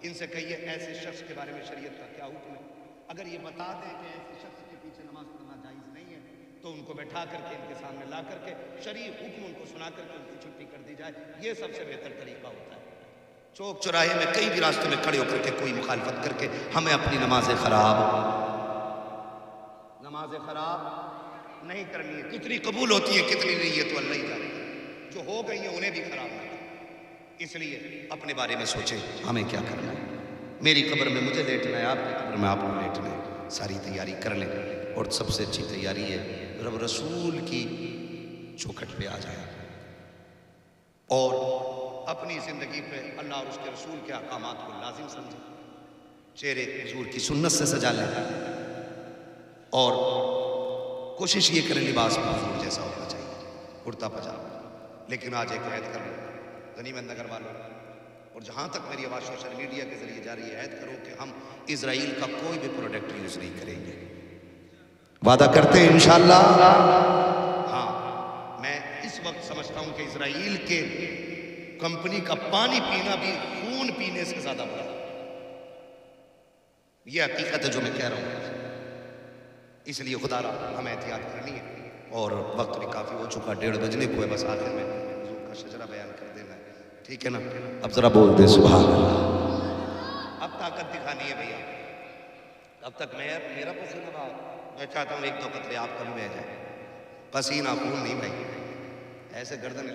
[SPEAKER 3] ان سے کہیے ایسے شخص کے بارے میں شریعت کا کیا حکم ہے۔ اگر یہ بتا دیں کہ ایسے شخص کے پیچھے نماز پڑھنا جائز نہیں ہے تو ان کو بیٹھا کر کے ان کے سامنے لا کر کے شریف حکم ان کو سنا کر کے ان کی چھٹی کر دی جائے، یہ سب سے بہتر طریقہ ہوتا ہے۔ چوک چوراہے میں کئی بھی راستے میں کھڑے ہو کر کے کوئی مخالفت کر کے ہمیں اپنی نمازیں خراب نہیں کرنی ہے۔ کتنی قبول ہوتی ہے کتنی نہیں ہے تو اللہ ہی جانے، جو ہو گئی ہیں انہیں بھی خراب نہ کریں۔ اس لیے اپنے بارے میں سوچیں ہمیں کیا کرنا ہے۔ میری قبر میں مجھے لیٹنا ہے، آپ کی قبر میں آپ کو لیٹنا ہے، ساری تیاری کر لیں، اور سب سے اچھی تیاری ہے رب رسول کی چوکھٹ پہ آ جائیں اور اپنی زندگی پہ اللہ اور اس کے رسول کے احکامات کو لازم سمجھیں، چہرے حضور کی سنت سے سجا لیں، اور کوشش یہ کریں لباس میں حضور جیسا ہونا چاہیے، کرتا پجامہ۔ لیکن آج ایک عہد کر لیں غنیمت نگر والوں، اور جہاں تک میری آواز سوشل میڈیا کے ذریعے جا رہی ہے، عہد کرو کہ ہم اسرائیل کا کوئی بھی پروڈکٹ یوز نہیں کریں گے۔ وعدہ کرتے ہیں انشاءاللہ؟ ہاں، میں اس وقت سمجھتا ہوں کہ اسرائیل کے کمپنی کا پانی پینا بھی خون پینے سے زیادہ برا ہے۔ یہ حقیقت ہے جو میں کہہ رہا ہوں، اس لیے خدا را ہمیں احتیاط کرنی ہے، اور وقت بھی کافی ہو چکا، 1:30 بجنے کو ہے، بس آخر میں حضور کا شجرہ بیان کر دینا ہے، ٹھیک ہے نا؟ اب ذرا بول دے سبحان اللہ۔ اب طاقت دکھانی ہے بھیا، اب تک میرا پسینہ رہا، میں چاہتا ہوں 1-2 قطرے آپ کا بھی بہ جائے، پسینہ خون نہیں بھائی، ایسے گردن